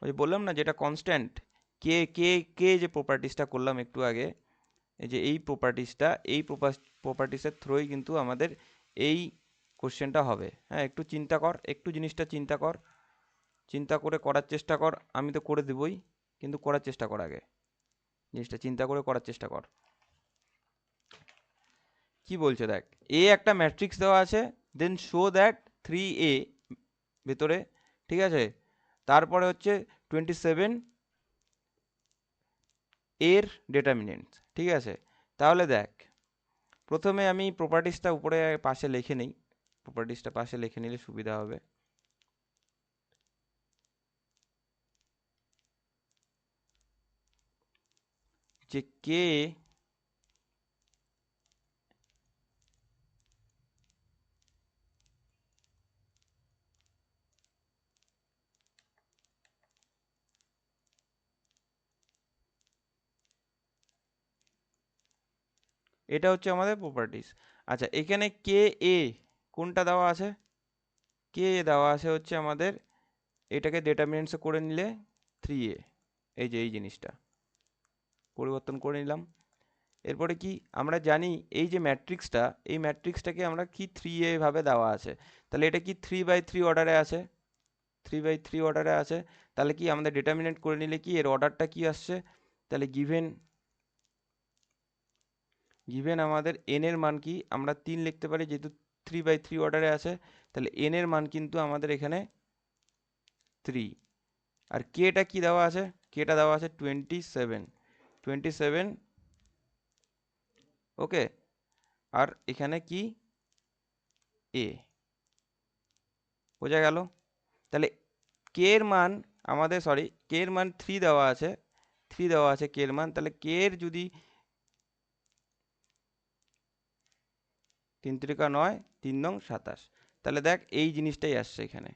ওই যে বললাম না যেটা কনস্ট্যান্ট, কে কে কে যে প্রপার্টিসটা করলাম একটু আগে, এই যে এই প্রপার্টিসটা, এই প্রপার্টিসের থ্রুই কিন্তু আমাদের এই কোশ্চেনটা হবে। হ্যাঁ, একটু চিন্তা কর, একটু জিনিসটা চিন্তা কর, চিন্তা করে করার চেষ্টা কর। আমি তো করে দেবই, কিন্তু করার চেষ্টা কর আগে, জিনিসটা চিন্তা করে করার চেষ্টা কর। কি বলছে দেখ, এ একটা ম্যাট্রিক্স দেওয়া আছে, দেন শো দ্যাট 3a ভেতরে, ঠিক আছে? তারপরে হচ্ছে 27 এর ডেটারমিনেন্টস, ঠিক আছে? তাহলে দেখ, প্রথমে আমি প্রপার্টিসটা উপরে পাশে লিখে নেই, প্রপার্টিসটা পাশে লিখে নিলে সুবিধা হবে। যে কে এটা হচ্ছে আমাদের প্রপার্টিস। আচ্ছা, এখানে কে এ কোনটা দেওয়া আছে, কে এ দেওয়া আছে হচ্ছে আমাদের, এটাকে ডেটারমিনেন্টসে করে নিলে 3a, এই যে এই জিনিসটা পরিবর্তন করে নিলাম। এরপরে কি আমরা জানি, এই যে ম্যাট্রিক্সটা, এই ম্যাট্রিক্সটাকে আমরা কি 3a ভাবে দেওয়া আছে, তাহলে এটা কি 3x3 অর্ডারে আছে, 3x3 অর্ডারে আছে। তাহলে কি আমাদের ডেটারমিনেন্ট করে নিলে কি এর অর্ডারটা কি আসছে, তাহলে গিভেন গিভেন আমাদের n এর মান কি, আমরা 3 লিখতে পারি যেহেতু 3x3 অর্ডারে আছে। তাহলে n এর মান কিন্তু আমাদের এখানে 3। আর কেটা কি দেওয়া আছে, কেটা দেওয়া আছে 27। ওকে, আর এখানে কি এ, বোঝা গেল? তাহলে কে এর মান আমাদের, সরি, কে এর মান 3 দেওয়া আছে, 3 দেওয়া আছে কে এর মান। তাহলে কে এর যদি 3 3 9, 3 নং 27, তাহলে দেখ এই জিনিসটাই আসছে এখানে।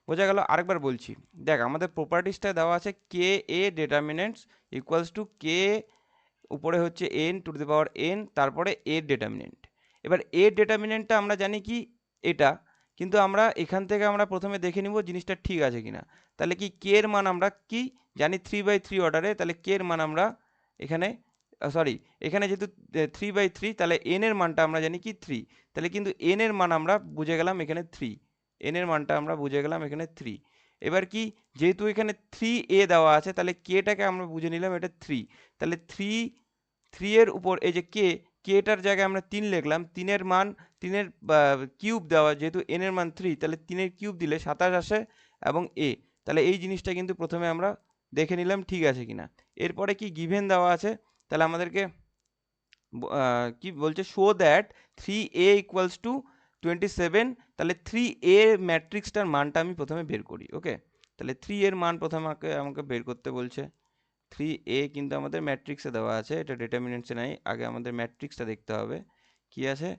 বোঝা গেল? আরেকবার বলছি, দেখ আমাদের প্রপার্টিসটা দেওয়া আছে কে এ ডেটারমিনেন্টস ইকুয়ালস টু কে, উপরে হচ্ছে N to the power N, তারপরে এর ডেটারমিনেন্ট। এবার এর ডেটারমিনেন্টটা আমরা জানি কি এটা, কিন্তু আমরা এখান থেকে আমরা প্রথমে দেখে নিব জিনিসটা ঠিক আছে কিনা। তাহলে কি কে এর মান আমরা কি জানি 3x3 অর্ডারে, তাহলে কে এর মান আমরা এখানে, সরি, এখানে যেহেতু 3x3, তাহলে এন এর মানটা আমরা জানি কি 3, তাহলে কিন্তু এন এর মান আমরা বুঝে গেলাম এখানে 3, এন এর মানটা আমরা বুঝে গেলাম এখানে 3। এবার কি, যেহেতু এখানে 3a দেওয়া আছে, তাহলে কেটাকে আমরা বুঝে নিলাম এটা 3, তাহলে 3 3 এর উপর এই যে কেটার জায়গায় আমরা 3 লিখলাম, 3-এর মান 3-এর কিউব দেওয়া, যেহেতু n এর মান 3, তাহলে 3-এর কিউব দিলে 27 আসে এবং তাহলে এই জিনিসটা কিন্তু প্রথমে আমরা দেখে নিলাম ঠিক আছে কিনা। এরপরে কি গিভেন দেওয়া আছে, তাহলে আমাদেরকে কি বলছে, show that 3a equals to 27, তাহলে 3a ম্যাট্রিক্সটার মানটা আমি প্রথমে বের করি। ওকে, তাহলে 3 এর মান প্রথমে আমাকে বের করতে বলছে। 3a কিন্তু আমাদের ম্যাট্রিক্সে দেওয়া আছে, এটা ডিটারমিনেন্টসে নাই, আগে আমাদের ম্যাট্রিক্সটা দেখতে হবে কি আছে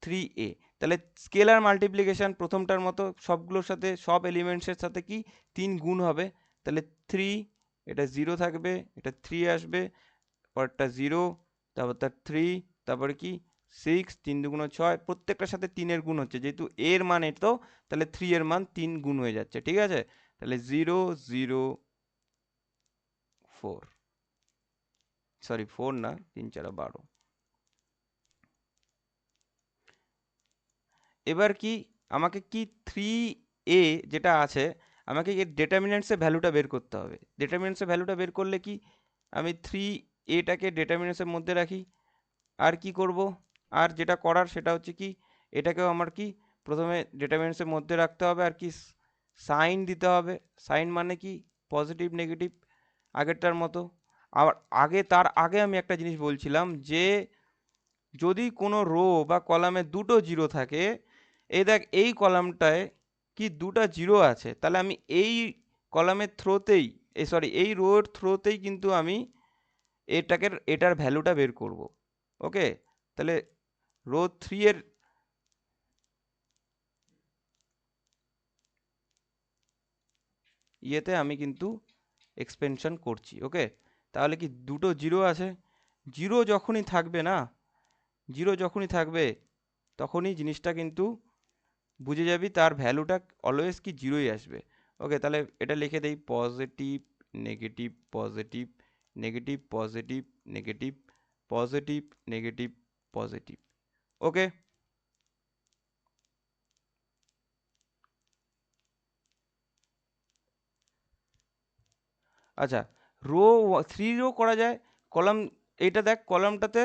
3a। তাহলে স্কেলার মাল্টিপ্লিকেশন প্রথমটার মতো সবগুলোর সাথে, সব এলিমেন্টসের সাথে কি 3 গুণ হবে, তাহলে 3, এটা 0 থাকবে, এটা 3 আসবে, পরেরটা 0, তারপর তার 3, তারপরে কি 6, 3 দুগুণ 6, প্রত্যেকটার সাথে 3 এর গুণ হচ্ছে, যেহেতু এর মান এত, তাহলে 3 এর মান 3 গুণ হয়ে যাচ্ছে, ঠিক আছে। তাহলে 0 0 4, সরি 4 না, 3 4 12। এবার কি আমাকে কি 3a যেটা আছে, আমাকে এর ডেটারমিনেন্টসের ভ্যালুটা বের করতে হবে। ডেটারমিনেন্টসের ভ্যালুটা বের করলে কি, আমি 3aটাকে ডেটারমিনেন্টসের মধ্যে রাখি, আর কি করব, আর যেটা করার সেটা হচ্ছে কি, এটাকেও আমার কি প্রথমে ডিটারমিনেন্টসের মধ্যে রাখতে হবে, আর কি সাইন দিতে হবে। সাইন মানে কি, পজিটিভ নেগেটিভ আগেরটার মতো। আবার তার আগে আমি একটা জিনিস বলছিলাম যে যদি কোনো রো বা কলামে দুটো জিরো থাকে, এই দেখ এই কলামটায় কি দুটো জিরো আছে, তাহলে আমি এই কলামের থ্রোতেই, এই রোর থ্রোতেই কিন্তু আমি এটার ভ্যালুটা বের করব। ওকে, তাহলে রো 3 এর ইয়েতে আমি কিন্তু এক্সপেনশন করছি। ওকে, তাহলে কি দুটো জিরো আছে, জিরো যখনই থাকবে না, জিরো যখনই থাকবে তখনই জিনিসটা কিন্তু বুঝে যাবি তার ভ্যালুটা অলওয়েজ কি জিরোই আসবে। ওকে, তাহলে এটা লিখে দেই, positive negative positive negative positive negative positive negative positive. Okay, আচ্ছা, রো 3 রো করা যায়, কলাম, এইটা দেখ কলামটাতে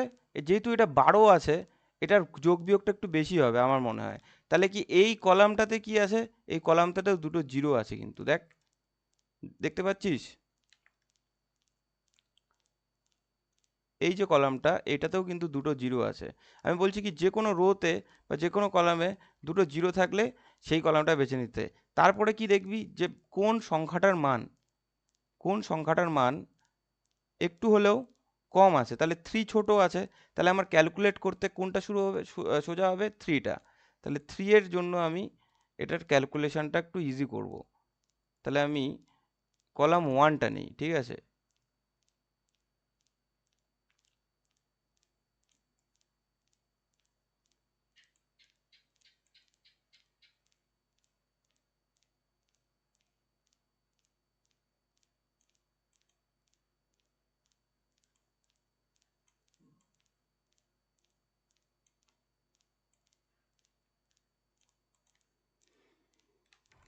যেহেতু এটা 12 আছে, এটার যোগ বিয়োগটা একটু বেশি হবে আমার মনে হয়। তাহলে কি এই কলামটাতে কি আছে, এই কলামটাতেও দুটো জিরো আছে কিন্তু, দেখ, দেখতে পাচ্ছিস, এই যে কলামটা, এটাতেও কিন্তু দুটো জিরো আছে। আমি বলছি কি যে কোনো রোতে বা যে কোনো কলামে দুটো জিরো থাকলে সেই কলামটা বেছে নিতে। তারপরে কি দেখবি যে কোন সংখ্যাটার মান একটু হলেও কম আছে, তাহলে 3 ছোট আছে, তাহলে আমার ক্যালকুলেট করতে কোনটা শুরু হবে, সোজা হবে 3টা। তাহলে 3 এর জন্য আমি এটার ক্যালকুলেশনটা একটু ইজি করব। তাহলে আমি কলাম 1টা নিই, ঠিক আছে।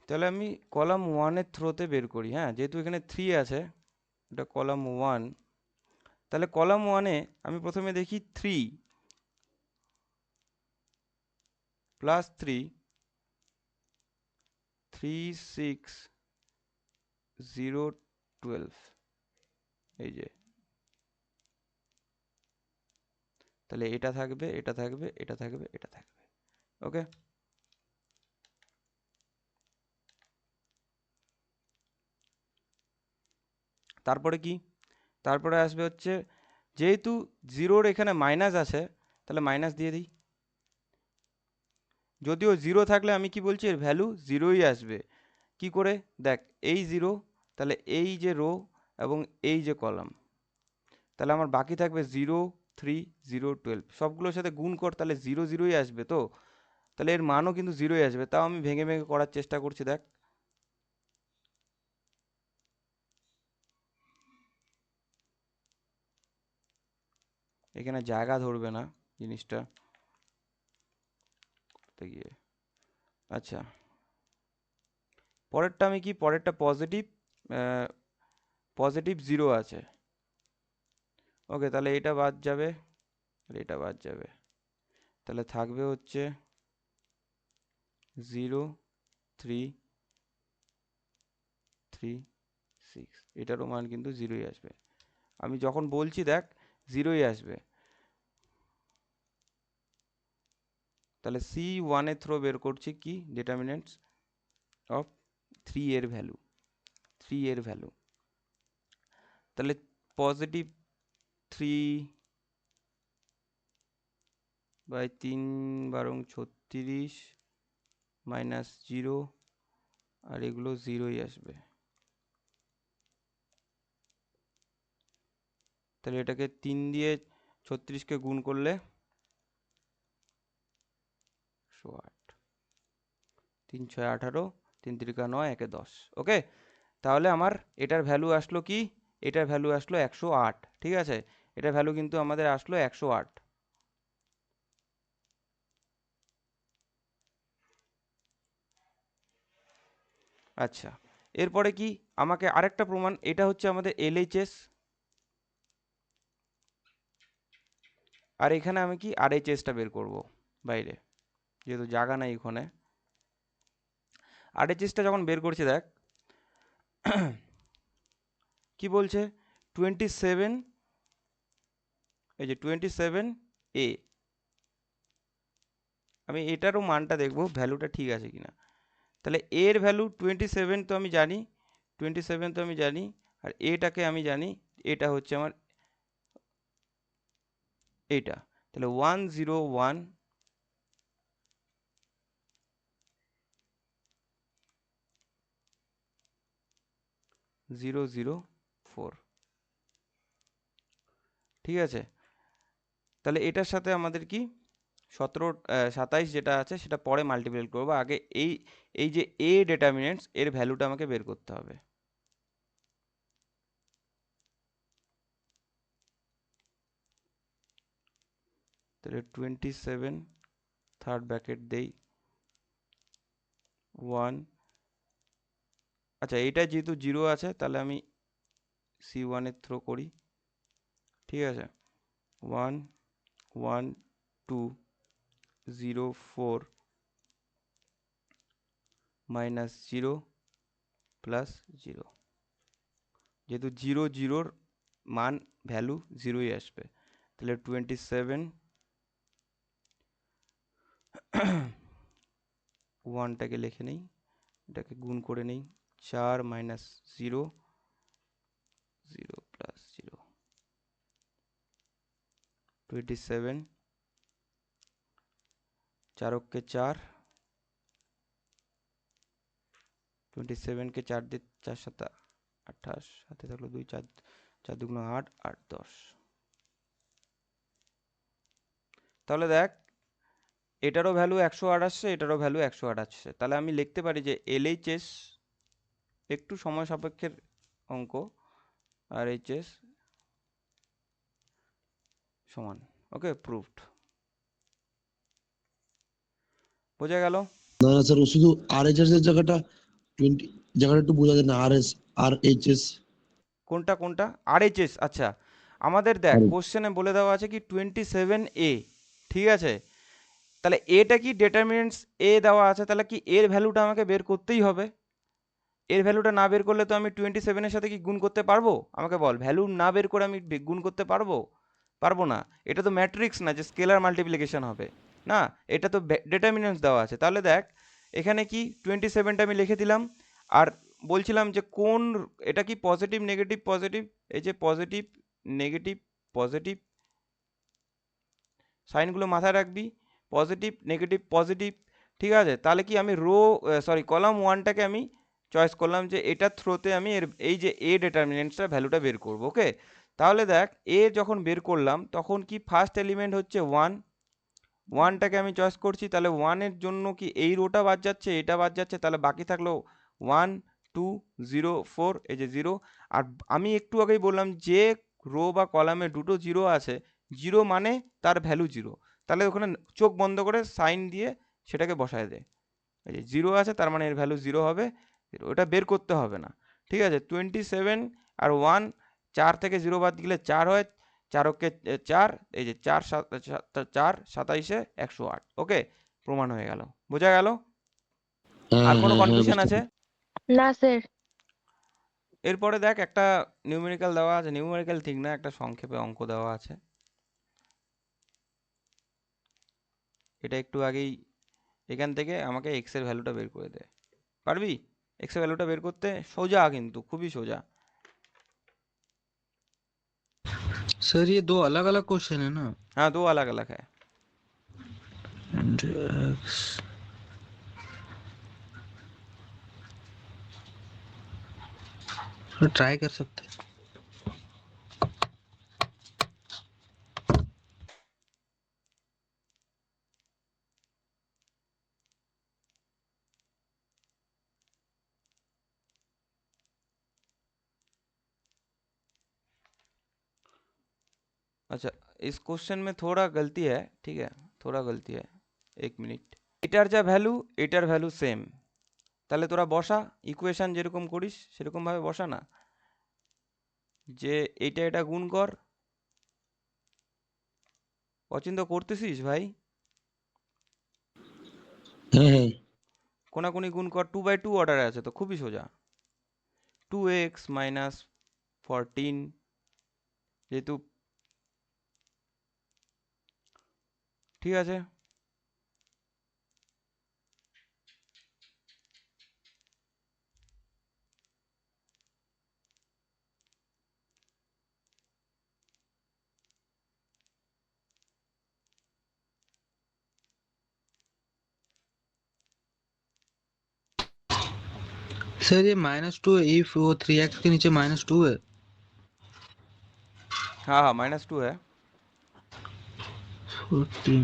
তাহলে আমি কলাম 1-এর থ্রোতে বের করি, হ্যাঁ, যেহেতু এখানে 3 আছে, এটা কলাম 1। তাহলে কলাম 1-এ আমি প্রথমে দেখি 3 প্লাস 3, 3 6 0 12, এই যে, তাহলে এটা থাকবে, এটা থাকবে, এটা থাকবে, এটা থাকবে। ওকে, তারপরে কি, তারপরে আসবে হচ্ছে, যেহেতু জিরোর এখানে মাইনাস আছে, তাহলে মাইনাস দিয়ে দিই। যদিও জিরো থাকলে আমি কি বলছি, এর ভ্যালু জিরোই আসবে। কি করে দেখ, এই জিরো, তাহলে এই যে রো এবং এই যে কলাম, তাহলে আমার বাকি থাকবে 0 3 0 12, সবগুলোর সাথে গুণ কর, তাহলে জিরো জিরোই আসবে তো, তাহলে এর মানও কিন্তু জিরোই আসবে। তাও আমি ভেঙে ভেঙে করার চেষ্টা করছি, দেখ, এখানে জায়গা ধরবে না জিনিসটা করতে গিয়ে। আচ্ছা, পরেরটা আমি কি, পরেরটা পজিটিভ, পজিটিভ জিরো আছে। ওকে, তাহলে এটা বাদ যাবে আর এটা বাদ যাবে, তাহলে থাকবে হচ্ছে 0 3 3 6, এটারও মান কিন্তু 0ই আসবে। আমি যখন বলছি দেখ 0ই আসবে। তাহলে C1 এর থ্রো বের করছি কি, ডিটারমিনেন্টস অফ 3 এর ভ্যালু, 3 এর ভ্যালু, তাহলে পজিটিভ 3/3 বারং 36 মাইনাস 0, আর এগুলো 0ই আসবে। তাহলে এটাকে 3 দিয়ে 36কে গুণ করলে 108, 3 6 18, 3 3 9, 1 10। ওকে, তাহলে আমার এটার ভ্যালু আসলো কি, এটার ভ্যালু আসলো 108। ঠিক আছে, এটার ভ্যালু কিন্তু আমাদের আসলো 108। আচ্ছা, এরপরে কি আমাকে আরেকটা প্রমাণ, এটা হচ্ছে আমাদের LHS, আর এখানে আমি কি RHSটা বের করব বাইরে, যেহেতু জায়গা নাই এখানে। RHSটা যখন বের করছি দেখ কি বলছে, 27, এই যে 27A, আমি এটারও মানটা দেখবো ভ্যালুটা ঠিক আছে কিনা। তাহলে এর ভ্যালু 27 তো আমি জানি, 27 তো আমি জানি, আর এটাকে আমি জানি, এটা হচ্ছে আমার এইটা, তাহলে 101 004। ঠিক আছে, তাহলে এটার সাথে আমাদের কি 27 যেটা আছে সেটা পরে মাল্টিপ্লাই করবো, আগে এই এই যে এ ডিটারমিনেন্টস এর ভ্যালুটা আমাকে বের করতে হবে। তাহলে 27 থার্ড ব্র্যাকেট দেই 1, আচ্ছা এইটা যেহেতু 0 আছে তাহলে আমি C1 এর থ্রো করি। ঠিক আছে, 1 1 2 0 4 মাইনাস 0 প্লাস 0, যেহেতু 0 0র মান ভ্যালু 0ই আসবে, তাহলে 27 1টাকে লিখে নেই, এটাকে গুণ করে নেই, 4 মাইনাস 0 0 প্লাস 0, 27 4 কে 4, 27কে 4 দিয়ে 4 7 28, হাতে থাকলো 2, 4 4 2 8, 8 10। তাহলে দেখ এটারও ভ্যালু 108 আসছে, এটারও ভ্যালু 108 আসছে, তাহলে আমি লিখতে পারি যে LHS একটু সময় সাপেক্ষের অঙ্ক, আর HS সমান। ওকে, প্রুভড। বোঝা গেল? না না স্যার, শুধু RHS এর জায়গাটা 20 জায়গাটা একটু বোঝা যায় না, RHS কোনটা কোনটা? RHS, আচ্ছা আমাদের দেখ কোশ্চেনে বলে দেওয়া আছে কি 27A, ঠিক আছে, তাহলে এটা কি ডিটারমিনেন্টস A দেওয়া আছে, তাহলে কি এর ভ্যালুটা আমাকে বের করতেই হবে। এর ভ্যালুটা না বের করলে তো আমি 27 এর সাথে কি গুণ করতে পারবো, আমাকে বল, ভ্যালু না বের করে আমি গুণ করতে পারবো? পারবো না। এটা তো ম্যাট্রিক্স না যে স্কেলার মাল্টিপ্লিকেশন হবে, না, এটা তো ডিটারমিনেন্টস দেওয়া আছে। তাহলে দেখ এখানে কি 27টা আমি লিখে দিলাম, আর বলছিলাম যে কোন, এটা কি পজিটিভ নেগেটিভ পজিটিভ, এই যে পজিটিভ নেগেটিভ পজিটিভ, সাইনগুলো মাথায় রাখবি, পজিটিভ নেগেটিভ পজিটিভ। ঠিক আছে, তাহলে কি আমি কলাম 1টাকে আমি চয়েস করলাম যে এটার থ্রোতে আমি এই যে এ ডিটারমিনেন্টসটার ভ্যালুটা বের করব। ওকে, তাহলে দেখ এ যখন বের করলাম তখন কি ফার্স্ট এলিমেন্ট হচ্ছে 1, 1টাকে আমি চয়েস করছি, তাহলে 1-এর জন্য কি এই রোটা বাদ যাচ্ছে, এটা বাদ যাচ্ছে, তাহলে বাকি থাকলো 1 2 0 4, এই যে 0। আর আমি একটু আগেই বললাম যে রো বা কলামে দুটো 0 আছে, 0 মানে তার ভ্যালু 0, তাহলে ওখানে চোখ বন্ধ করে সাইন দিয়ে সেটাকে বসায় দে, এই যে 0 আছে তার মানে এর ভ্যালু 0 হবে, ওটা বের করতে হবে না। ঠিক আছে, 27 আর 1, 4 থেকে 0 বাদ গেলে 4 হয়, চারকে 4, এই যে 4 27 ওকে, প্রমাণ হয়ে গেল, বোঝা গেল? হ্যাঁ আর কোনো হ্যাঁ হ্যাঁ কনফিউশন বুঝতে আছে? পেরেছি। না স্যার। এরপরে দেখ একটা নিউমেরিক্যাল দেওয়া আছে, নিউমেরিক্যাল ঠিক না, একটা সংক্ষেপে অঙ্ক দেওয়া আছে। এটা একটু আগেই এখান থেকে আমাকে এক্স এর ভ্যালুটা বের করে দে। পারবি? এক্স এর ভ্যালুটা বের করতে সোজা, কিন্তু খুবই সোজা। सर ये दो अलग अलग क्वेश्चन है ना? हाँ, दो अलग अलग है। and x ट्राई कर सकते हैं। अच्छा, इस क्वेश्चन में थोड़ा गलती है, ठीक है, थोड़ा गलती है। एक मिनिट। এটার যা ভ্যালু, এটার ভ্যালু সেম, তাহলে তোরা বসা, ইকুয়েশন যেরকম করিস সেরকম ভাবে বসা না, যে এটা এটা গুণ কর। অচিন্ত্য করতেছিস ভাই? হ্যাঁ হ্যাঁ কোনাকুনি গুণ কর, 2/2 অর্ডারে আছে তো খুবই সোজা। 2x মাইনাস 14, যেহেতু, ঠিক আছে। सर ये -2 इफ वो 3x के नीचे -2 है। हाँ हाँ, -2 है। 14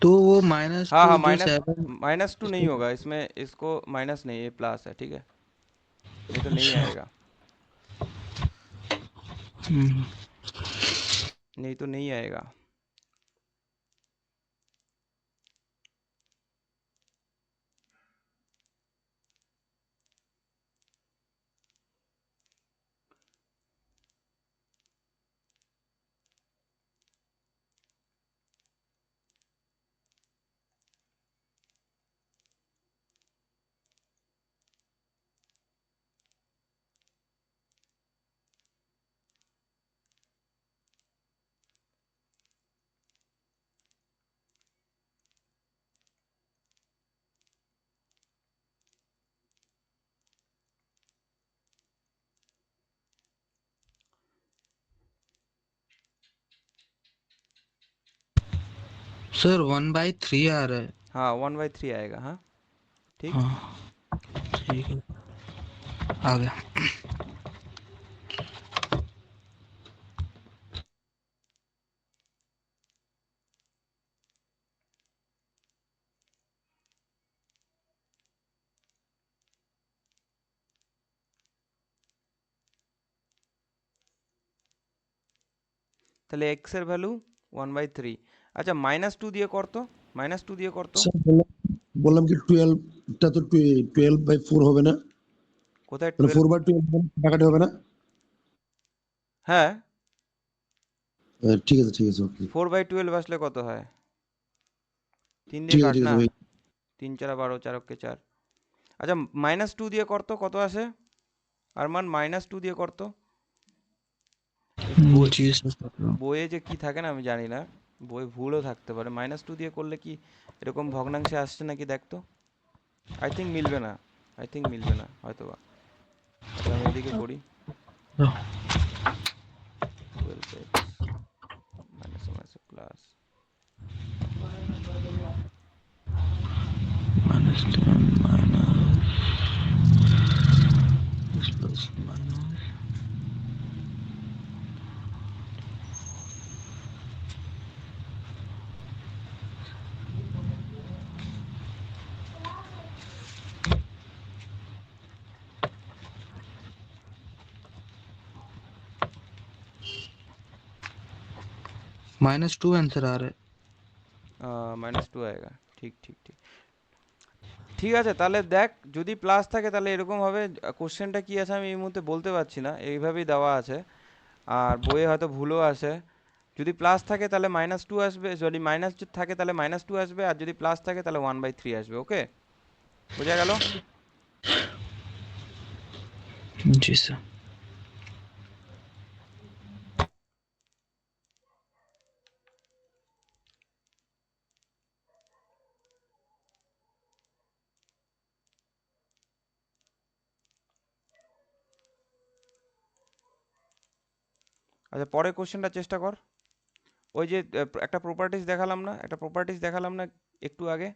तो वो हाँ हाँ, -2 जो माइनस 7 -2 नहीं होगा इसमें, इसको माइनस नहीं, ये प्लस है, ठीक है, नहीं तो नहीं अच्छा आएगा, नहीं तो नहीं आएगा। सर 1/3 आ रहा है। हाँ, 1/3 आएगा, हाँ ठीक। हाँ ठीक है आ गया। তাহলে এক্স এর ভ্যালু 1/3। আচ্ছা, -2 দিয়ে করতো, -2 দিয়ে করতো। স্যার বললাম কি 12টা তো 12/4 হবে না, কোথায় মানে 12? 4/12 টাকাটা হবে না? হ্যাঁ, ঠিক আছে ঠিক আছে ওকে 4/12 আসলে কত হয়? 3 দিয়ে ঠিক আছে কাট ঠিক না, আছে ভাই 3 4 12, 4 4। আচ্ছা, -2 দিয়ে করতো কত আসে? আর -2 দিয়ে করতো। এই বই, जी सर कर रहा हूँ। বইয়ে যে কি থাকে না আমি জানি না, বই ভুলও থাকতে পারে। -2 দিয়ে করলে কি এরকম ভগ্নাংশে আসছে নাকি দেখতো। আই থিঙ্ক মিলবে না, আই থিঙ্ক মিলবে না হয়তো বা। আচ্ছা, আমি এদিকে করি। 12x minus plus -10 plus minus -2 answer आ रहा है। -2 आएगा, ঠিক ঠিক ঠিক। ঠিক আছে, তাহলে দেখ যদি প্লাস থাকে তাহলে এরকম হবে। কোশ্চেনটা কি আছে আমি এই মুহূর্তে বলতে পারছি না, এইভাবেই দেওয়া আছে। আর বইয়ে হয়তো ভুলও আসে। যদি প্লাস থাকে তাহলে -2 আসবে, যদি মাইনাস থাকে তাহলে -2 আসবে, আর যদি প্লাস থাকে তাহলে 1/3 আসবে। ওকে, বোঝা গেল? जी सर। আচ্ছা, পরের কোশ্চেনটা চেষ্টা কর। ওই যে একটা প্রপার্টিজ দেখালাম না, একটু আগে,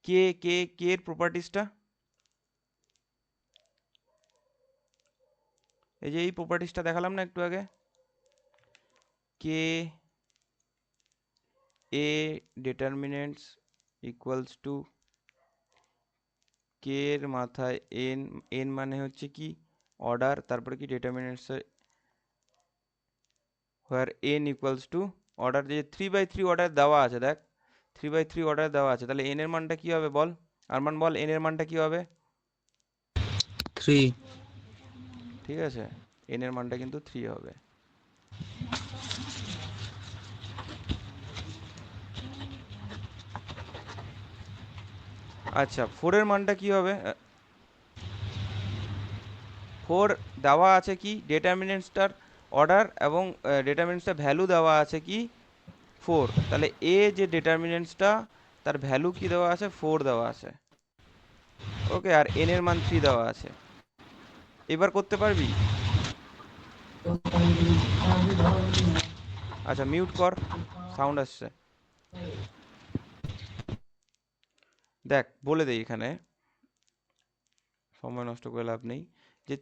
কে এর প্রপার্টিজটা, এই যে এই প্রপার্টিজটা দেখালাম না একটু আগে, কে এ ডিটারমিনেন্টস ইকুয়ালস টু কে এর মাথায় এন, এন মানে হচ্ছে কি অর্ডার, তারপরে কি ডিটারমিনেন্টস হোয়ার এন ইকুয়ালস টু অর্ডার, যে 3/3 অর্ডার দেওয়া আছে, দেখ 3/3 অর্ডার দেওয়া আছে, তাহলে এন এর মানটা কি হবে বল, আরমান বল এন এর মানটা কি হবে? 3। ঠিক আছে, এন এর মানটা কিন্তু 3 হবে। আচ্ছা, 4 এর মানটা কি হবে? 4 দেওয়া আছে কি ডিটারমিনেন্টসটার অর্ডার, এবং ডিটারমিনেন্টসটার ভ্যালু দেওয়া আছে কি 4, তাহলে এ যে ডিটারমিনেন্টসটা তার ভ্যালু কি দেওয়া আছে, 4 দেওয়া আছে। ওকে, আর এন এর মান 3 দেওয়া আছে। এবার করতে পারবি? আচ্ছা, মিউট কর, সাউন্ড আসছে। দেখ বলে দেই, এখানে সময় নষ্ট করে লাভ নেই, যে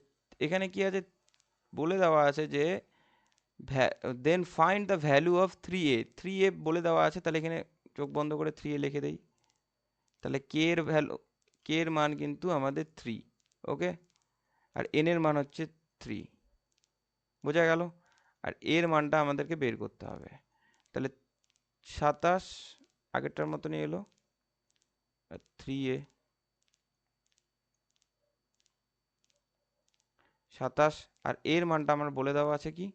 এখানে কি আছে, বলে দেওয়া আছে যে then find the value of 3a, 3a বলে দেওয়া আছে, তাহলে এখানে চোখ বন্ধ করে 3a লিখে দেই, তাহলে কে এর ভ্যালু, কে এর মান কিন্তু আমাদের 3। ওকে, আর এন এর মান হচ্ছে 3, বোঝা গেল? আর এর মানটা আমাদেরকে বের করতে হবে, তাহলে 27 আগেরটার মতনই এলো, আর 3a 27, আর এর মানটা আমার বলে দেওয়া আছে কি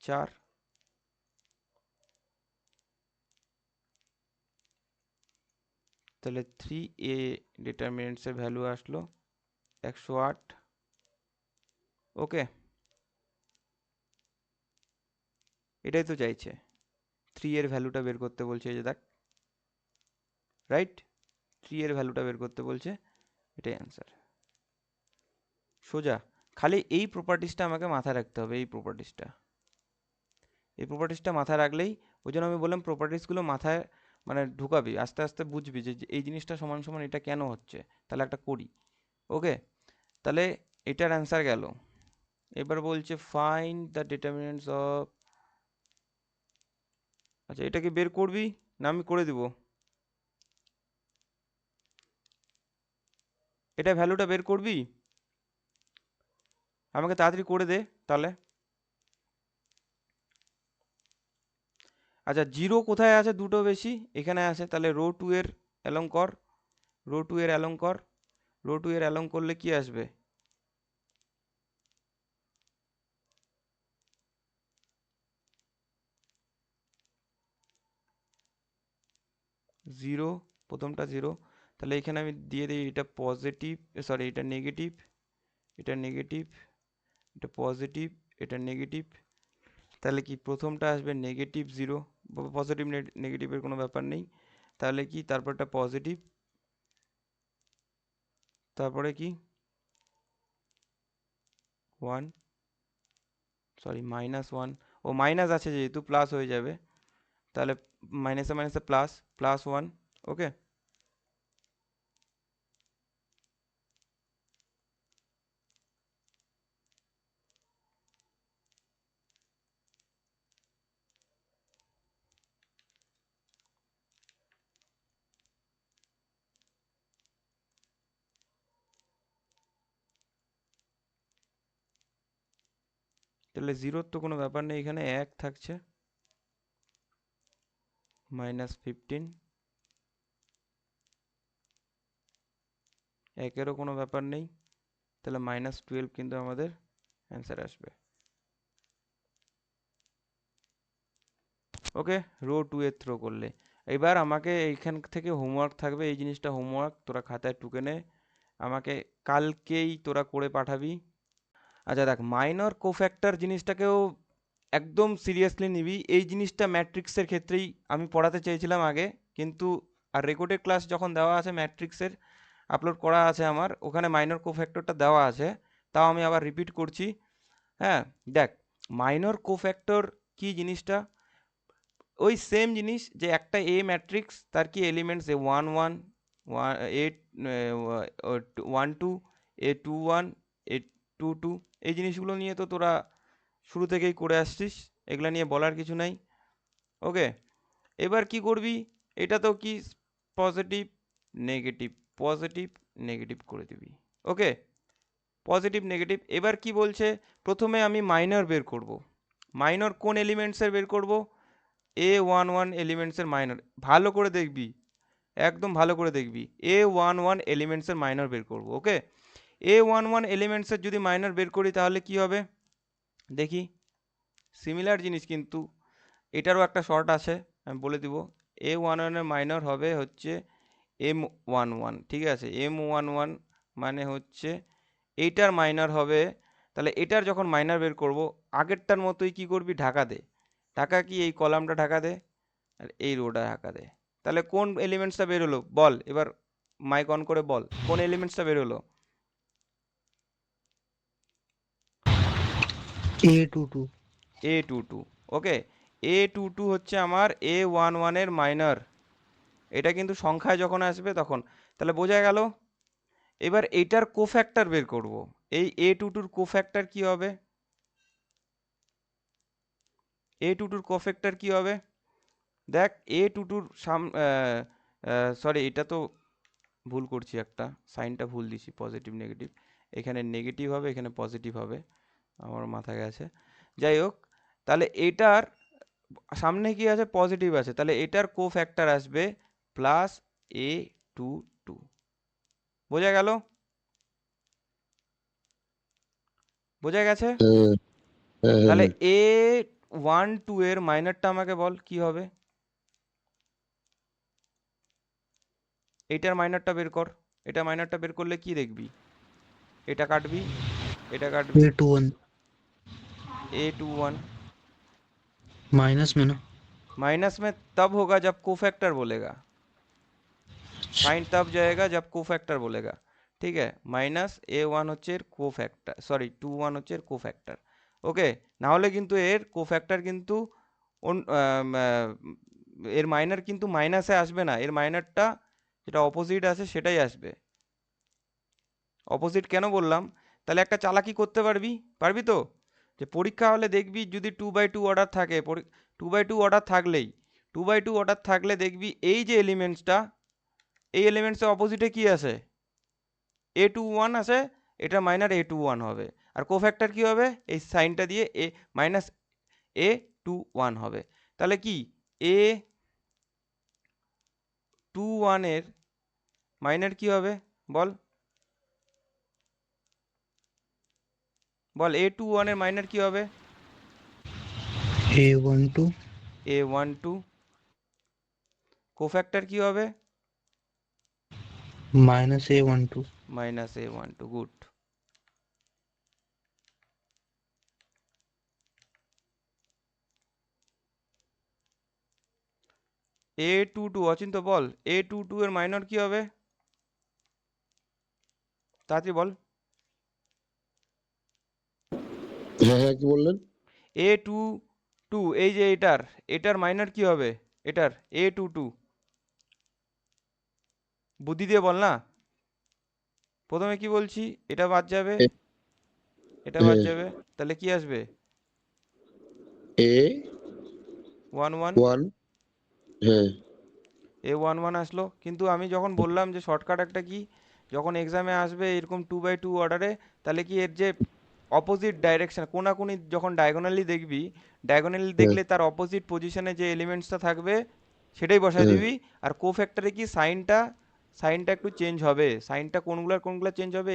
4, তাহলে 3a ডিটারমিনেন্টসের ভ্যালু আসলো 108। ওকে, এটাই তো চাইছে, 3 এর ভ্যালুটা বের করতে বলছে, এই যে দেখ, রাইট, 3 এর ভ্যালুটা বের করতে বলছে, এটাই অ্যান্সার। সোজা, খালি এই প্রপার্টিসটা আমাকে মাথায় রাখতে হবে, এই প্রপার্টিসটা মাথায় রাখলেই, ওই জন্য আমি বললাম প্রপার্টিসগুলো মাথায় মানে ঢুকাবি, আস্তে আস্তে বুঝবি যে যে এই জিনিসটা সমান সমান এটা কেন হচ্ছে, তাহলে একটা করি। ওকে, তাহলে এটার অ্যান্সার গেল। এবার বলছে ফাইন্ড দ্য ডিটারমিনেন্টস অফ, আচ্ছা এটা কি বের করবি না আমি করে দিব? এটা ভ্যালুটা বের করবি, আমাকে তাড়াতাড়ি করে দে তাহলে। আচ্ছা, জিরো কোথায় আছে, দুটো বেশি এখানে আছে, তাহলে রো 2 এর অ্যালং কর, রো 2 এর অ্যালং কর, রো 2 এর অ্যালং করলে কি আসবে? 0, প্রথমটা 0, তাহলে এখানে আমি দিয়ে দিই এটা পজিটিভ, সরি এটা নেগেটিভ, এটা নেগেটিভ, এটা পজিটিভ, এটা নেগেটিভ, তাহলে কি প্রথমটা আসবে -0, পজিটিভ নেগেটিভের কোনো ব্যাপার নেই, তাহলে কি তারপরটা পজিটিভ, তারপরে কি 1, সরি -1, ও মাইনাস আছে যেহেতু প্লাস হয়ে যাবে, তাহলে মাইনাসে মাইনাসে প্লাস, +1। ওকে, তাহলে জিরোর তো কোনো ব্যাপার নেই, এখানে 1 থাকছে, -15, একেরও কোনো ব্যাপার নেই, তাহলে -12 কিন্তু আমাদের অ্যান্সার আসবে। ওকে, রো 2 এর থ্রো করলে। এবার আমাকে এইখান থেকে হোমওয়ার্ক থাকবে, এই জিনিসটা হোমওয়ার্ক তোরা খাতায় টুকে নে, আমাকে কালকেই তোরা করে পাঠাবি। আচ্ছা দেখ, মাইনর কোফ্যাক্টর জিনিসটাকেও একদম সিরিয়াসলি নিবি। এই জিনিসটা ম্যাট্রিক্সের ক্ষেত্রেই আমি পড়াতে চেয়েছিলাম আগে, কিন্তু আর রেকর্ডেড ক্লাস যখন দেওয়া আছে ম্যাট্রিক্সের, আপলোড করা আছে আমার, ওখানে মাইনর কোফ্যাক্টরটা দেওয়া আছে, তাও আমি আবার রিপিট করছি। হ্যাঁ, দেখ মাইনর কোফ্যাক্টর কি জিনিসটা, ওই সেম জিনিস যে একটা এ ম্যাট্রিক্স, তার কি এলিমেন্টস এ 1 1 এ 1 2, এ 2 1, এ 2 2, এই জিনিসগুলো নিয়ে তো তোরা শুরু থেকেই করে আসছিস, এগুলা নিয়ে বলার কিছু নাই। ওকে, এবার কি করবি, এটা তো কি পজিটিভ নেগেটিভ, পজিটিভ নেগেটিভ করে দিবি। ওকে, পজিটিভ নেগেটিভ। এবার কি বলছে, প্রথমে আমি মাইনর বের করব। মাইনর কোন এলিমেন্টসের বের করব, A11 এলিমেন্টসের মাইনর। ভালো করে দেখবি, একদম ভালো করে দেখবি, A11 এলিমেন্টসের মাইনর বের করব। ওকে, A11 এলিমেন্টসের যদি মাইনর বের করি তাহলে কি হবে দেখি। সিমিলার জিনিস, কিন্তু এটারও একটা শর্ট আছে, আমি বলে দিব। A11 এর মাইনর হবে হচ্ছে M11, ঠিক আছে। M11 মানে হচ্ছে এইটার মাইনর হবে, তাহলে এটার যখন মাইনর বের করব, আগেরটার মতোই কি করবি, ঢাকা দে। ঢাকা কি, এই কলামটা ঢাকা দে আর এই রোটা ঢাকা দে। তাহলে কোন এলিমেন্টসটা বের হলো বল, এবার মাইক অন করে বল কোন এলিমেন্টসটা বের হলো। A22 A22। ওকে, A22 হচ্ছে আমার A11 এর মাইনর। এটা কিন্তু সংখ্যায় যখন আসবে তখন, তাহলে বোঝা গেল। এবার এইটার কোফ্যাক্টর বের করব। এই A22 কোফ্যাক্টর কি হবে, A22 কোফ্যাক্টর কি হবে, দেখ A22 সরি, এটা তো ভুল করছি, একটা সাইনটা ভুল দিছি, পজিটিভ নেগেটিভ, এখানে নেগেটিভ হবে, এখানে পজিটিভ হবে, আমার মাথায় গেছে। যাই হোক, তাহলে এটার সামনে কি আছে, পজিটিভ আছে, তাহলে এটার কোফ্যাক্টর আসবে +A22। বোঝা গেল, বোঝা গেছে। হ্যাঁ, হ্যাঁ, তাহলে হ্যাঁ। A12 এর মাইনরটা আমাকে বল কি হবে, এইটার মাইনরটা বের কর। এটা মাইনরটা বের করলে কি দেখবি, এটা কাটবি, এটা কাটবি, A21 A21 माइनस में ना। माइनस में तब होगा जब कोफैक्टर बोलेगा, साइन तब जाएगा जब कोफैक्टर बोलेगा, ठीक है। -A1 হচ্ছে এর কোফ্যাক্টর, সরি 21 হচ্ছে এর কোফ্যাক্টর। ওকে, না হলে কিন্তু এর কোফ্যাক্টর কিন্তু এর মাইনার কিন্তু মাইনাসে আসবে না, এর মাইনারটা যেটা অপোজিট আছে সেটাই আসবে। অপোজিট কেন বললাম, তাহলে একটা চালাকি করতে পারবি, পারবি তো, যে পরীক্ষা হলে দেখবি যদি 2/2 অর্ডার থাকে, 2/2 অর্ডার থাকলেই, 2/2 অর্ডার থাকলে দেখবি এই যে এলিমেন্টসটা, এই এলিমেন্টসের অপোজিটে কি আছে, A21 আছে, এটা মাইনার A21 হবে। আর কোফ্যাক্টর কি হবে, এই সাইনটা দিয়ে A21 হবে। তাহলে কি A21 এর মাইনার কি হবে বল, বল A21 এর মাইনার কি হবে, A12 A12। কোফ্যাক্টর কি হবে, minus A12 -A12, good. A22 Achinta বল, A22 এর মাইনর কি হবে, তাড়াতাড়ি বল। হ্যাঁ, হ্যাঁ, কি বললেন? A22, এই যে এটার, এটার মাইনর কি হবে, এটার A22, বুদ্ধি দিয়ে বল না। প্রথমে কি বলছি, এটা বাদ যাবে, এ- এটা বাদ হ্যাঁ, যাবে, তাহলে কি আসবে, A1, 11। হ্যাঁ, A11 আসলো, কিন্তু আমি যখন বললাম যে শর্টকাট একটা কি, যখন এক্সামে আসবে এরকম 2/2 অর্ডারে, তাহলে কি এর যে অপোজিট ডাইরেকশন, কোনাকুনি যখন ডায়াগোনালি দেখবি, ডায়াগোনালি হ্যাঁ, দেখলে তার অপোজিট পজিশনে যে এলিমেন্টসটা থাকবে সেটাই বসায় হ্যাঁ, দিবি। আর কোফ্যাক্টরে কি সাইনটা সাইনটা একটু চেঞ্জ হবে। সাইনটা কোনগুলা চেঞ্জ হবে,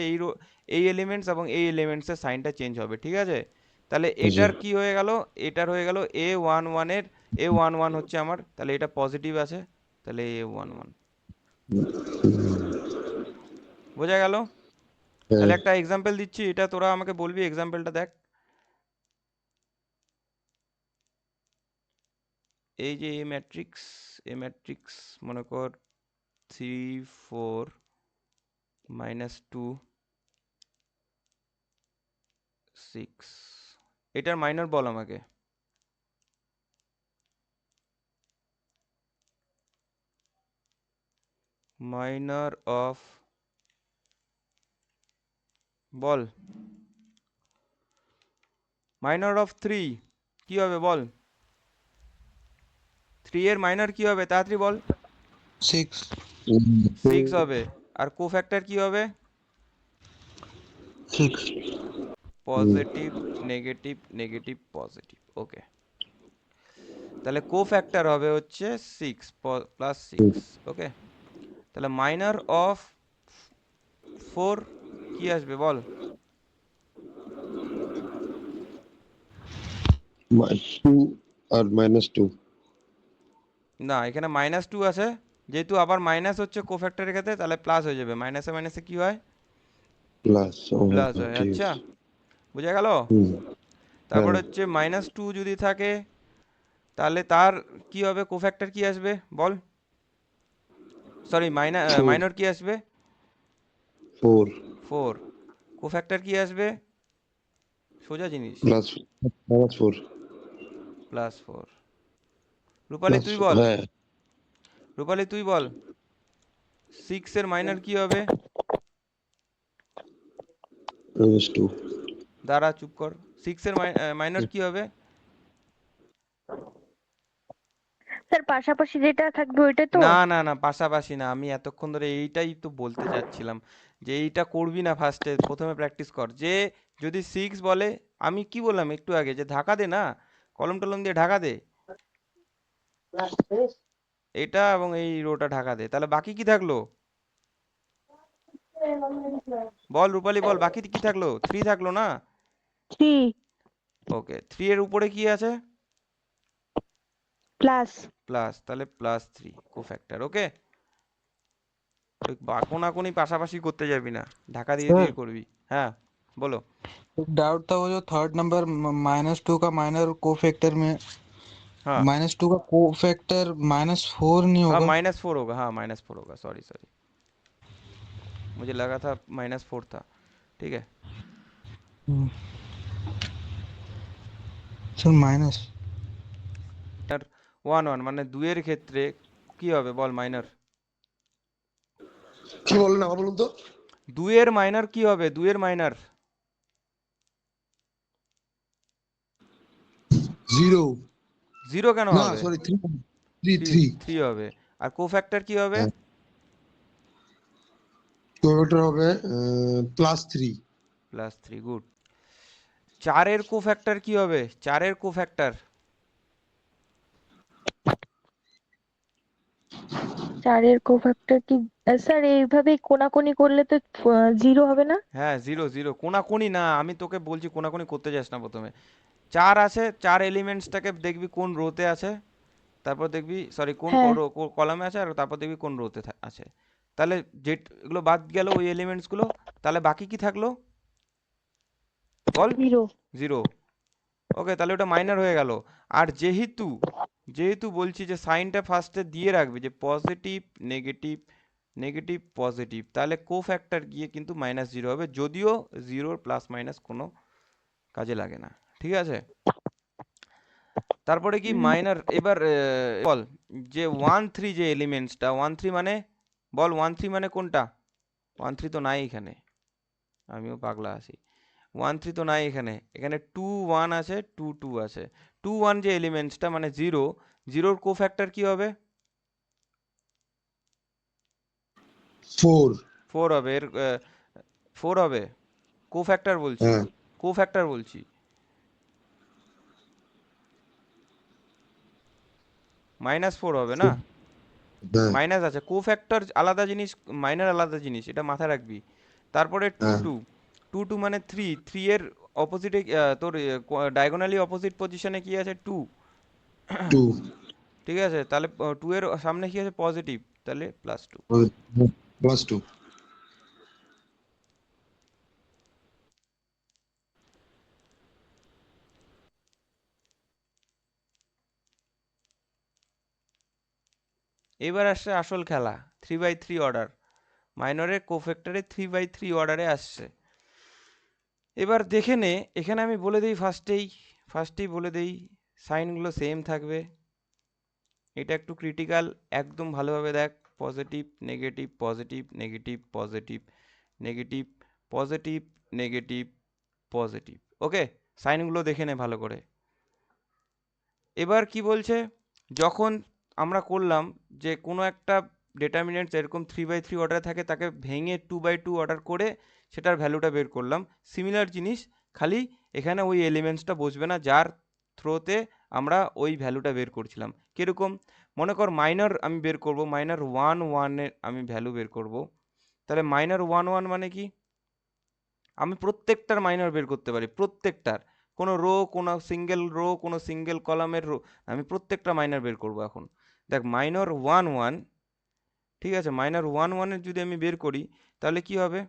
এই এলিমেন্টস এবং এই এলিমেন্টসের সাইনটা চেঞ্জ হবে, ঠিক আছে? তাহলে জি। এটার কি হয়ে গেল, এটার হয়ে গেল A11 এর A11 হচ্ছে আমার, তাহলে এটা পজিটিভ আছে, তাহলে A11 বোঝা গেল? হ্যাঁ। তাহলে একটা এক্সাম্পল দিচ্ছি, এটা তোরা আমাকে বলবি এক্সাম্পলটা দেখ। এই যে এ ম্যাট্রিক্স মনে কর 3 4 -2 6, এটার মাইনর বল আমাকে। Minor of, ball minor of 3 কি হবে বল, 3 এর মাইনর কি হবে তাড়াতাড়ি বল। 6 6 হবে। আর কোফ্যাক্টর কি হবে? 6 positive negative negative positive, okay. তাহলে কোফ্যাক্টর হবে হচ্ছে 6 প্লাস 6, ওকে। তাহলে মাইনর অফ 4 কি আসবে বল। 2 আর -2 না, এখানে -2 আছে, যেহেতু আবার মাইনাস হচ্ছে কোফ্যাক্টরের ক্ষেত্রে, তাহলে প্লাস হয়ে যাবে। মাইনাসে মাইনাসে কি হয়, প্লাস। ও প্লাস হয়। ঠিক আচ্ছা, আছে। বুঝা গেল? হুম। তারপর হ্যাঁ। হচ্ছে -2 যদি থাকে, তাহলে তার কি হবে, কোফ্যাক্টর কি আসবে বল, সরি 4 মাইনর কি আসবে, 4 4। কোফ্যাক্টর কি আসবে, সোজা জিনিস, প্লাস -4 +4। রূপালী প্লাস। তুই বল, হ্যাঁ, রূপালী তুই বল, 6 এর মাইনর কি হবে? -2 দাঁড়া চুপ কর, 6 এর মাইনর কি হবে? স্যার পাশাপাশি যেটা থাকবে ওইটা তো। না না না, পাশাপাশি না, আমি এতক্ষণ ধরে এইটাই তো বলতে চাচ্ছিলাম, যে এইটা করবি না, ফার্স্টে প্রথমে প্র্যাকটিস কর, যে যদি 6 বলে, আমি কি বললাম একটু আগে, যে ঢাকা দে না, কলম টলম দিয়ে ঢাকা দে, এটা এবং এই রোটা ঢাকা দে, তাহলে বাকি কি থাকলো বল রূপালী বল, বাকি কি থাকলো, 3 থাকলো না? 3 ওকে, 3 এর উপরে কি আছে, প্লাস। প্লাস, তাহলে +3 কোফ্যাক্টর, ওকে। ওই কোনাকুনি পাশাপাশি করতে যাবি না, ঢাকা দিয়ে सर দিয়ে করবি। হ্যাঁ বলো। एक डाउट था, वो जो थर्ड नंबर -2 का माइनर को फैक्टर में हाँ -2 का को फैक्टर -4 नहीं हाँ, होगा? -4 होगा, हाँ -4 होगा, सॉरी सॉरी, मुझे लगा था -4 था, ठीक है। Sir minus. আর 1 1 মানে 2 এর ক্ষেত্রে কি হবে বল মাইনর, কি বললেন আবার বলুন তো? 2 এর মাইনর কি হবে, 2 এর মাইনর 0 0 কেন না, হবে, সরি 3 3 3 3 3 হবে। আর কোফ্যাক্টর কি হবে, হ্যাঁ, কোভেক্টর হবে +3 +3, গুড। 4 এর কোফ্যাক্টর কি হবে, 4 এর কোফ্যাক্টর, 4 এর কোফ্যাক্টর কি? স্যার এইভাবে কোনাকুনি করলে তো 0 হবে না? হ্যাঁ 0 0, কোনাকুনি না, আমি তোকে বলছি কোনাকুনি করতে যাস না প্রথমে। 4 আছে, 4 এলিমেন্টসটাকে দেখবি কোন রোতে আছে, তারপর দেখবি, সরি কোন হ্যাঁ, কলামে আছে, আর তারপর দেখবি কোন রোতে আছে। তাহলে এগুলো বাদ গেল ওই এলিমেন্টস গুলো, তাহলে বাকি কি থাকলো বল, 0। 0। ওকে, তাহলে ওটা মাইনার হয়ে গেল। আর যেহেতু যেহেতু বলছি যে সাইনটা ফার্স্টে দিয়ে রাখবি, যে পজিটিভ নেগেটিভ নেগেটিভ পজিটিভ, তাহলে কোফ্যাক্টর গিয়ে কিন্তু -0 হবে, যদিও 0 প্লাস মাইনাস কোনো কাজে লাগে না, ঠিক আছে। তারপরে কি মাইনার, এবার বল, যে 1 3 যে এলিমেন্টসটা 1 3 মানে, বল 1 3 মানে কোনটা, 1 3 তো নাই এখানে, আমিও পাগলা আছি। 1 3 তো নাই এখানে, এখানে 2 1 আছে, 2 2 আছে। 2 1 যে এলিমেন্টসটা মানে 0, 0 কোফ্যাক্টর কি হবে, 4 4 হবে, এর 4 হবে, কোফ্যাক্টর বলছি, হ্যাঁ, কোফ্যাক্টর বলছি, -4 হবে না, হ্যাঁ মাইনাস আছে, কোফ্যাক্টর আলাদা জিনিস, মাইনার আলাদা জিনিস, এটা মাথায় রাখবি। তারপরে টু হ্যাঁ টু, টু টু মানে থ্রি, থ্রি এর অপোজিটে তোর ডায়াগোনালি অপোজিট পজিশনে কি আছে, টু। টু ঠিক আছে, তাহলে টু এর সামনে কি আছে, পজিটিভ, তাহলে প্লাস টু। Plus two. এবার আসছে আসল খেলা, 3/3 অর্ডার। মাইনরের কোফ্যাক্টরে 3/3 অর্ডারে আসছে। এবার দেখে নে, এখানে আমি বলে দিই ফার্স্টেই বলে দিই, সাইনগুলো সেম থাকবে। এটা একটু ক্রিটিক্যাল, একদম ভালোভাবে দেখ। Positive negative, positive negative, positive negative, positive negative, positive. Okay, সাইনগুলো দেখে নে ভালো করে। এবার কি বলছে, যখন আমরা করলাম যে কোনো একটা ডেটারমিনেন্টস এরকম 3/3 অর্ডারে থাকে, তাকে ভেঙে 2/2 অর্ডার করে সেটার ভ্যালুটা বের করলাম। সিমিলার জিনিস, খালি এখানে ওই এলিমেন্টসটা বসবে না যার থ্রোতে আমরা ওই ভ্যালুটা বের করছিলাম। কিরকম, মনে কর মাইনর আমি বের করব, মাইনর 1 1 এর আমি ভ্যালু বের করব। তাহলে মাইনর 1 1 মানে কি, আমি প্রত্যেকটার মাইনর বের করতে পারি, প্রত্যেকটার, কোনো রো, কোনো সিঙ্গেল রো, কোনো সিঙ্গেল কলামের রো, আমি প্রত্যেকটা মাইনর বের করব এখন। দেখ মাইনর 1 1, ঠিক আছে, মাইনর 1 1-এর যদি আমি বের করি তাহলে কি হবে,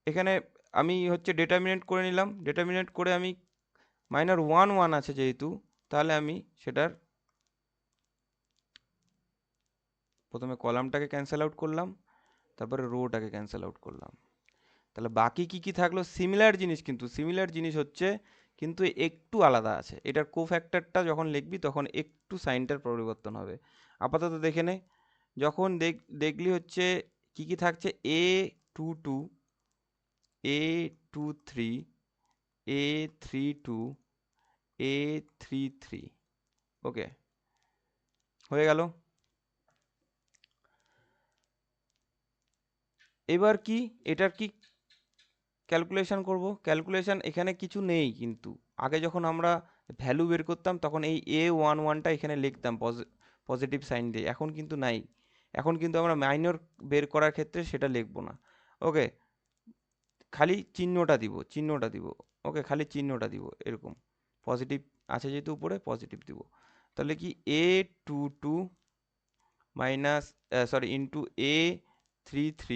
এখানে আমি হচ্ছে ডেটারমিনেন্ট করে নিলাম, ডেটারমিনেন্ট করে আমি মাইনর 1 1 আছে যেহেতু, তাহলে আমি সেটার প্রথমে কলামটাকে ক্যান্সেল আউট করলাম, তারপরে রোটাকে ক্যান্সেল আউট করলাম। তাহলে বাকি কি কি থাকলো, সিমিলার জিনিস, কিন্তু সিমিলার জিনিস হচ্ছে কিন্তু একটু আলাদা আছে। এটার কোফ্যাক্টরটা যখন লিখবি তখন একটু সাইনটার পরিবর্তন হবে। আপাতত দেখে নে, যখন দেখলি হচ্ছে কি কি থাকছে, A22, A23, A32, A33। ওকে, হয়ে গেল। এবার কি, এটার কি ক্যালকুলেশন করব, ক্যালকুলেশন এখানে কিছু নেই কিন্তু। আগে যখন আমরা ভ্যালু বের করতাম তখন এই A11টা এখানে লিখতাম পজিটিভ সাইন দিয়ে, এখন কিন্তু নাই। এখন কিন্তু আমরা মাইনর বের করার ক্ষেত্রে সেটা লিখবো না। ওকে, খালি চিহ্নটা দিব, চিহ্নটা দিব। ওকে, খালি চিহ্নটা দিব এরকম, পজিটিভ আছে যেহেতু উপরে পজিটিভ দিব। তাহলে কি A22 minus, sorry, into A33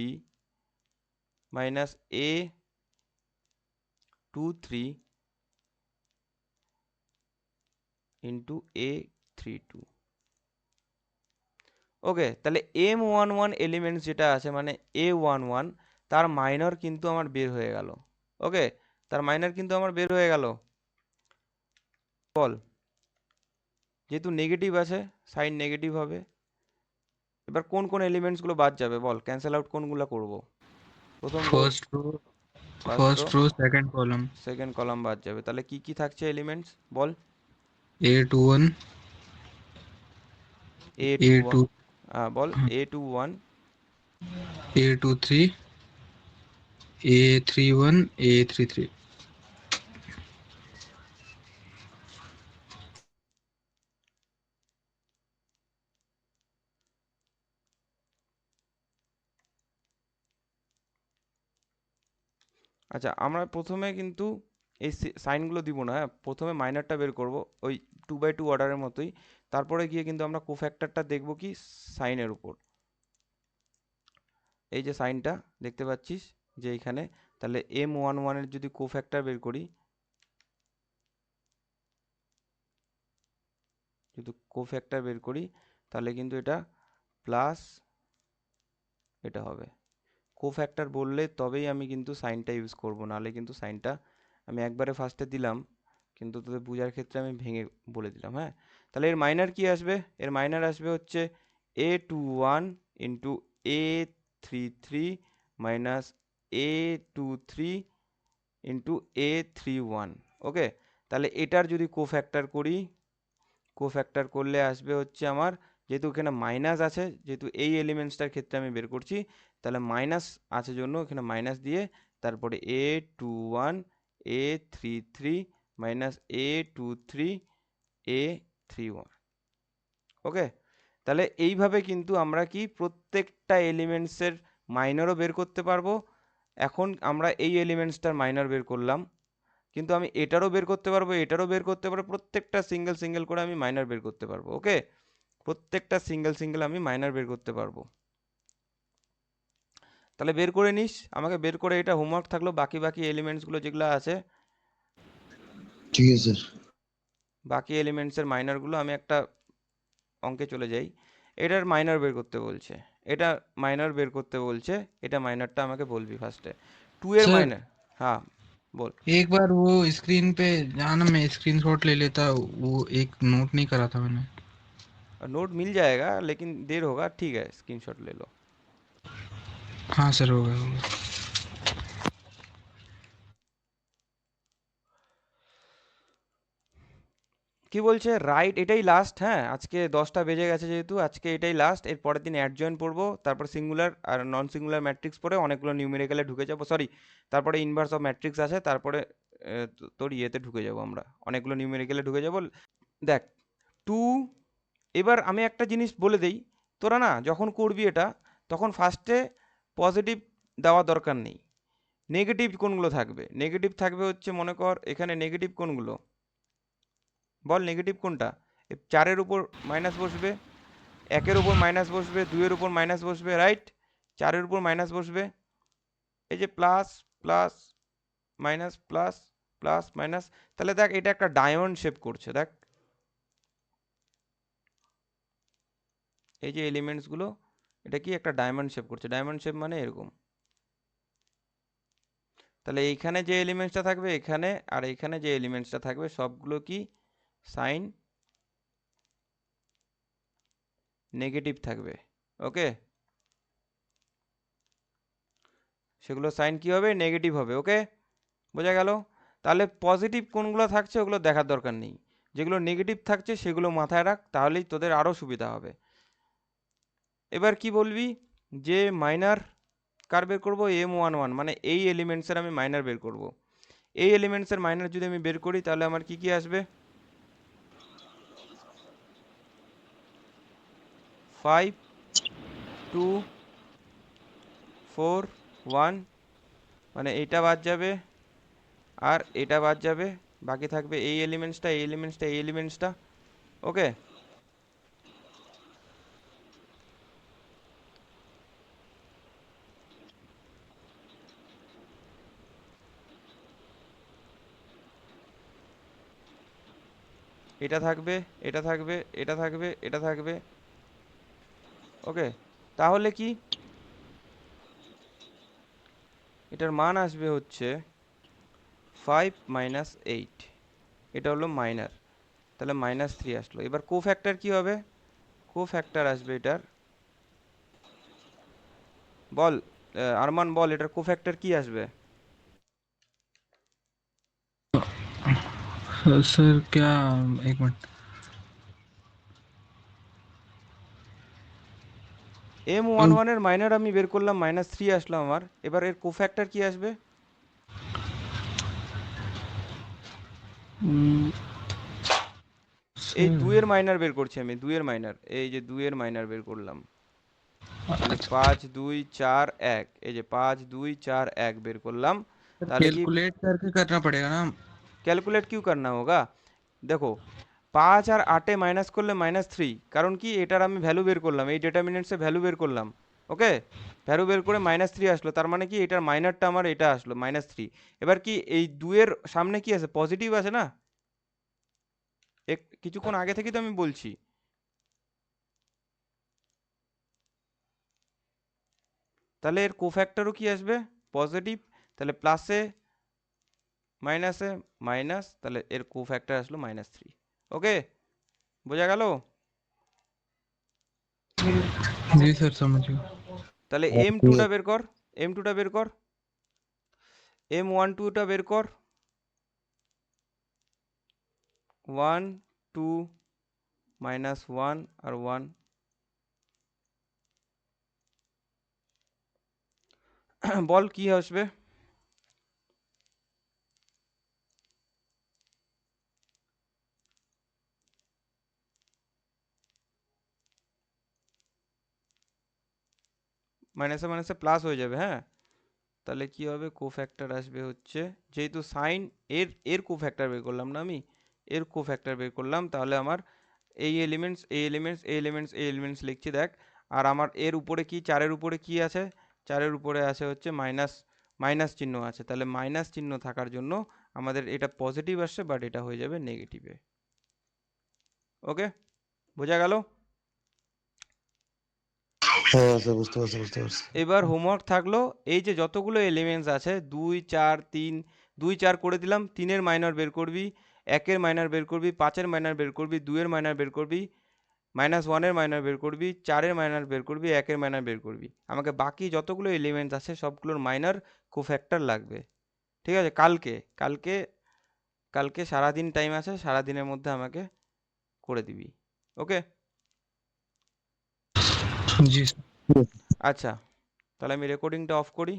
minus A23 into A32। ওকে, তাহলে M11 এলিমেন্টস যেটা আছে মানে A11, তার মাইনর কিন্তু আমার বের হয়ে গেল। ওকে, তার মাইনর কিন্তু আমার বের হয়ে গেল। বল, যেহেতু নেগেটিভ আছে, সাইন নেগেটিভ হবে। এবার কোন কোন এলিমেন্টসগুলো বাদ যাবে বল, ক্যান্সেল আউট কোনগুলো করব। প্রথম row, First row, first row, first row, second column. Second column বাদ যাবে। তাহলে কি কি থাকছে এলিমেন্টস বল, A21, A21, A2, বল A21, A23, A31, A33. আচ্ছা আমরা প্রথমে কিন্তু এই সাইনগুলো দিব না, হ্যাঁ, প্রথমে মাইনারটা বের করব ওই 2/2 অর্ডারের মতোই। তারপরে গিয়ে কিন্তু আমরা কোফ্যাক্টরটা দেখব কি, সাইনের উপর। এই যে সাইনটা দেখতে পাচ্ছিস যে এইখানে, তাহলে M11-এর যদি কোফ্যাক্টর বের করি, যদি কোফ্যাক্টর বের করি তাহলে কিন্তু এটা প্লাস এটা হবে। কোফ্যাক্টর বললে তবেই আমি কিন্তু সাইনটা ইউজ করব, নাহলে কিন্তু সাইনটা আমি একবারে ফার্স্টে দিলাম কিন্তু তোদের বোঝার ক্ষেত্রে আমি ভেঙে বলে দিলাম। হ্যাঁ, তাহলে এর মাইনার কি আসবে, এর মাইনার আসবে হচ্ছে A21 into A33 minus A23 into A31। ওকে, তাহলে এটার যদি কোফ্যাক্টর করি, কোফ্যাক্টর করলে আসবে হচ্ছে আমার, যেহেতু এখানে মাইনাস আছে, যেহেতু এই এলিমেন্টসটার ক্ষেত্রে আমি বের করছি, তাহলে মাইনাস আছে জন্য এখানে মাইনাস দিয়ে তারপরে A21, A33 minus A23 A31। ওকে, তাহলে এইভাবে কিন্তু আমরা কি প্রত্যেকটা এলিমেন্টসের মাইনরও বের করতে পারবো। এখন আমরা এই এলিমেন্টসটার মাইনর বের করলাম, কিন্তু আমি এটারও বের করতে পারবো, এটারও বের করতে পারবো, প্রত্যেকটা সিঙ্গেল সিঙ্গেল করে আমি মাইনর বের করতে পারবো। ওকে, প্রত্যেকটা সিঙ্গেল সিঙ্গেল আমি মাইনর বের করতে পারবো। তাহলে বের করে নিস, আমাকে বের করে, এটা হোমওয়ার্ক থাকলো, বাকি বাকি এলিমেন্টসগুলো যেগুলো আছে, ঠিক আছে স্যার। বাকি এলিমেন্টসের মাইনরগুলো আমি একটা অঙ্কে চলে যাই। এটার মাইনর বের করতে বলছে, এটা মাইনর বের করতে বলছে, এটা মাইনরটা আমাকে বলবি ফার্স্টে। 2 এর सर মাইনর, হ্যাঁ বল। एक बार वो स्क्रीन पे जाना, मैं स्क्रीनशॉट ले लेता, वो एक नोट नहीं करा था मैंने। नोट मिल जाएगा लेकिन देर होगा, ठीक है स्क्रीनशॉट ले लो। हाँ सर, हो गया हो गया। কি বলছে, রাইট, এটাই লাস্ট। হ্যাঁ, আজকে 10টা বেজে গেছে, যেহেতু আজকে এটাই লাস্ট, এর পরের দিন অ্যাডজয়েন্ট পড়বো, তারপর সিঙ্গুলার আর নন সিঙ্গুলার ম্যাট্রিক্স পড়ে অনেকগুলো নিউমেরিক্যালে ঢুকে যাবো, সরি, তারপরে ইনভার্স অফ ম্যাট্রিক্স আছে, তারপরে তোর ইয়েতে ঢুকে যাবো, আমরা অনেকগুলো নিউমেরিক্যালে ঢুকে যাবো। দেখ, টু, এবার আমি একটা জিনিস বলে দেই, তোরা না যখন করবি এটা, তখন ফার্স্টে পজিটিভ দেওয়ার দরকার নেই। নেগেটিভ কোনগুলো থাকবে? নেগেটিভ থাকবে হচ্ছে, মনে কর এখানে নেগেটিভ কোনগুলো, বল নেগেটিভ কোনটা? 4-এর উপর মাইনাস বসবে, 1-এর উপর মাইনাস বসবে, 2-এর উপর মাইনাস বসবে, রাইট, 4-এর উপর মাইনাস বসবে, এই যে plus plus minus plus plus minus. তাহলে দেখ, এটা একটা ডায়মন্ড শেপ করছে, দেখ এই যে এলিমেন্টসগুলো, এটা কি একটা ডায়মন্ড শেপ করছে। ডায়মন্ড শেপ মানে এরকম। তাহলে এইখানে যে এলিমেন্টসটা থাকবে এখানে, আর এইখানে যে এলিমেন্টসটা থাকবে সবগুলো কি সাইন নেগেটিভ থাকবে। ওকে, সেগুলো সাইন কি হবে? নেগেটিভ হবে। ওকে, বোঝা গেল? তাহলে পজিটিভ কোনগুলো থাকছে ওগুলো দেখার দরকার নেই, যেগুলো নেগেটিভ থাকছে সেগুলো মাথায় রাখ, তাহলেই তোদের আরও সুবিধা হবে। এবার কি বলবি, যে মাইনার কার বের করবো? M11, মানে এই এলিমেন্টসের আমি মাইনার বের করব। এই এলিমেন্টসের মাইনার যদি আমি বের করি তাহলে আমার কি কি আসবে? 5 2 4 1, মানে এইটা বাদ যাবে আর এটা বাদ যাবে, বাকি থাকবে এই এলিমেন্টসটা, এই এলিমেন্টসটা, এই এলিমেন্টসটা। ওকে, এটা থাকবে, এটা থাকবে, এটা থাকবে, এটা থাকবে। ওকে, তাহলে কি এটার মান আসবে হচ্ছে 5 মাইনাস 8, এটা হলো মাইনার, তাহলে -3 আসলো। এবার কোফ্যাক্টর কি হবে? কোফ্যাক্টর আসবে এটার, বল আরমান বল, এটার কোফ্যাক্টর কি আসবে? सर क्या, एक मिनट। M11 এর মাইনার আমি বের করলাম, -3 আসলো আমার, এবার এর কোফ্যাক্টর কি আসবে? এই 2 এর মাইনার বের করছি আমি, 2 এর মাইনার, এই যে 2 এর মাইনার বের করলাম, তাহলে 5 2 4 1, এই যে 5 2 4 1 বের করলাম। তাহলে কি कैलकुलेट करके करना पड़ेगा ना? कैलकुलेट क्यों करना होगा? দেখো, 5 আর 8-এ মাইনাস করলে -3, কারণ কি এটার আমি ভ্যালু বের করলাম, এই ডিটারমিনেন্টসে ভ্যালু বের করলাম। ওকে, ভ্যালু বের করে -3 আসলো, তার মানে কি এটার মাইনারটা আমার এটা আসলো -3। এবার কি এই 2 এর সামনে কি আছে? পজিটিভ আছে না? কিছুক্ষণ আগে থেকেই তো আমি বলছি। তাহলে এর কোফ্যাক্টরও কি আসবে? পজিটিভ। তাহলে প্লাসে মাইনাসে মাইনাস, তাহলে এর কোফ্যাক্টর আসলো -3। ওকে, বোঝা গেল? जी सर, समझ गया। তাহলে M2টা বের কর, M2টা বের কর, M12টা বের কর। 1 2 -1 আর 1, বল কি আসবে? মাইনাসে মাইনাসে প্লাস হয়ে যাবে, হ্যাঁ। তাহলে কি হবে, কোফ্যাক্টর আসবে হচ্ছে, যেহেতু সাইন এর কোফ্যাক্টর বের করলাম না আমি, এর কোফ্যাক্টর বের করলাম, তাহলে আমার এই এলিমেন্টস এই এলিমেন্টস এই এলিমেন্টস এই এলিমেন্টস লিখছি দেখ। আর আমার এর উপরে কি, 4-এর উপরে কি আছে, 4-এর উপরে আছে হচ্ছে মাইনাস চিহ্ন আছে, তাহলে মাইনাস চিহ্ন থাকার জন্য আমাদের এটা পজিটিভ আসছে, বাট এটা হয়ে যাবে নেগেটিভে। ওকে, বোঝা গেল? হ্যাঁ স্যার, বুঝতে পারছি বুঝতে পারছি। এবার হোমওয়ার্ক থাকলো, এই যে যতগুলো এলিমেন্টস আছে 2 4 3, 2 4 করে দিলাম, 3-এর মাইনর বের করবি, 1-এর মাইনর বের করবি, 5-এর মাইনর বের করবি, 2-এর মাইনর বের করবি, -1-এর মাইনর বের করবি, 4-এর মাইনর বের করবি, 1-এর মাইনর বের করবি। আমাকে বাকি যতগুলো এলিমেন্টস আছে সবগুলোর মাইনর কোফ্যাক্টর লাগবে। ঠিক আছে, কালকে কালকে কালকে সারাদিন টাইম আছে, সারাদিনের মধ্যে আমাকে করে দিবি। ওকে, जी আচ্ছা, তাহলে আমি রেকর্ডিংটা অফ করি।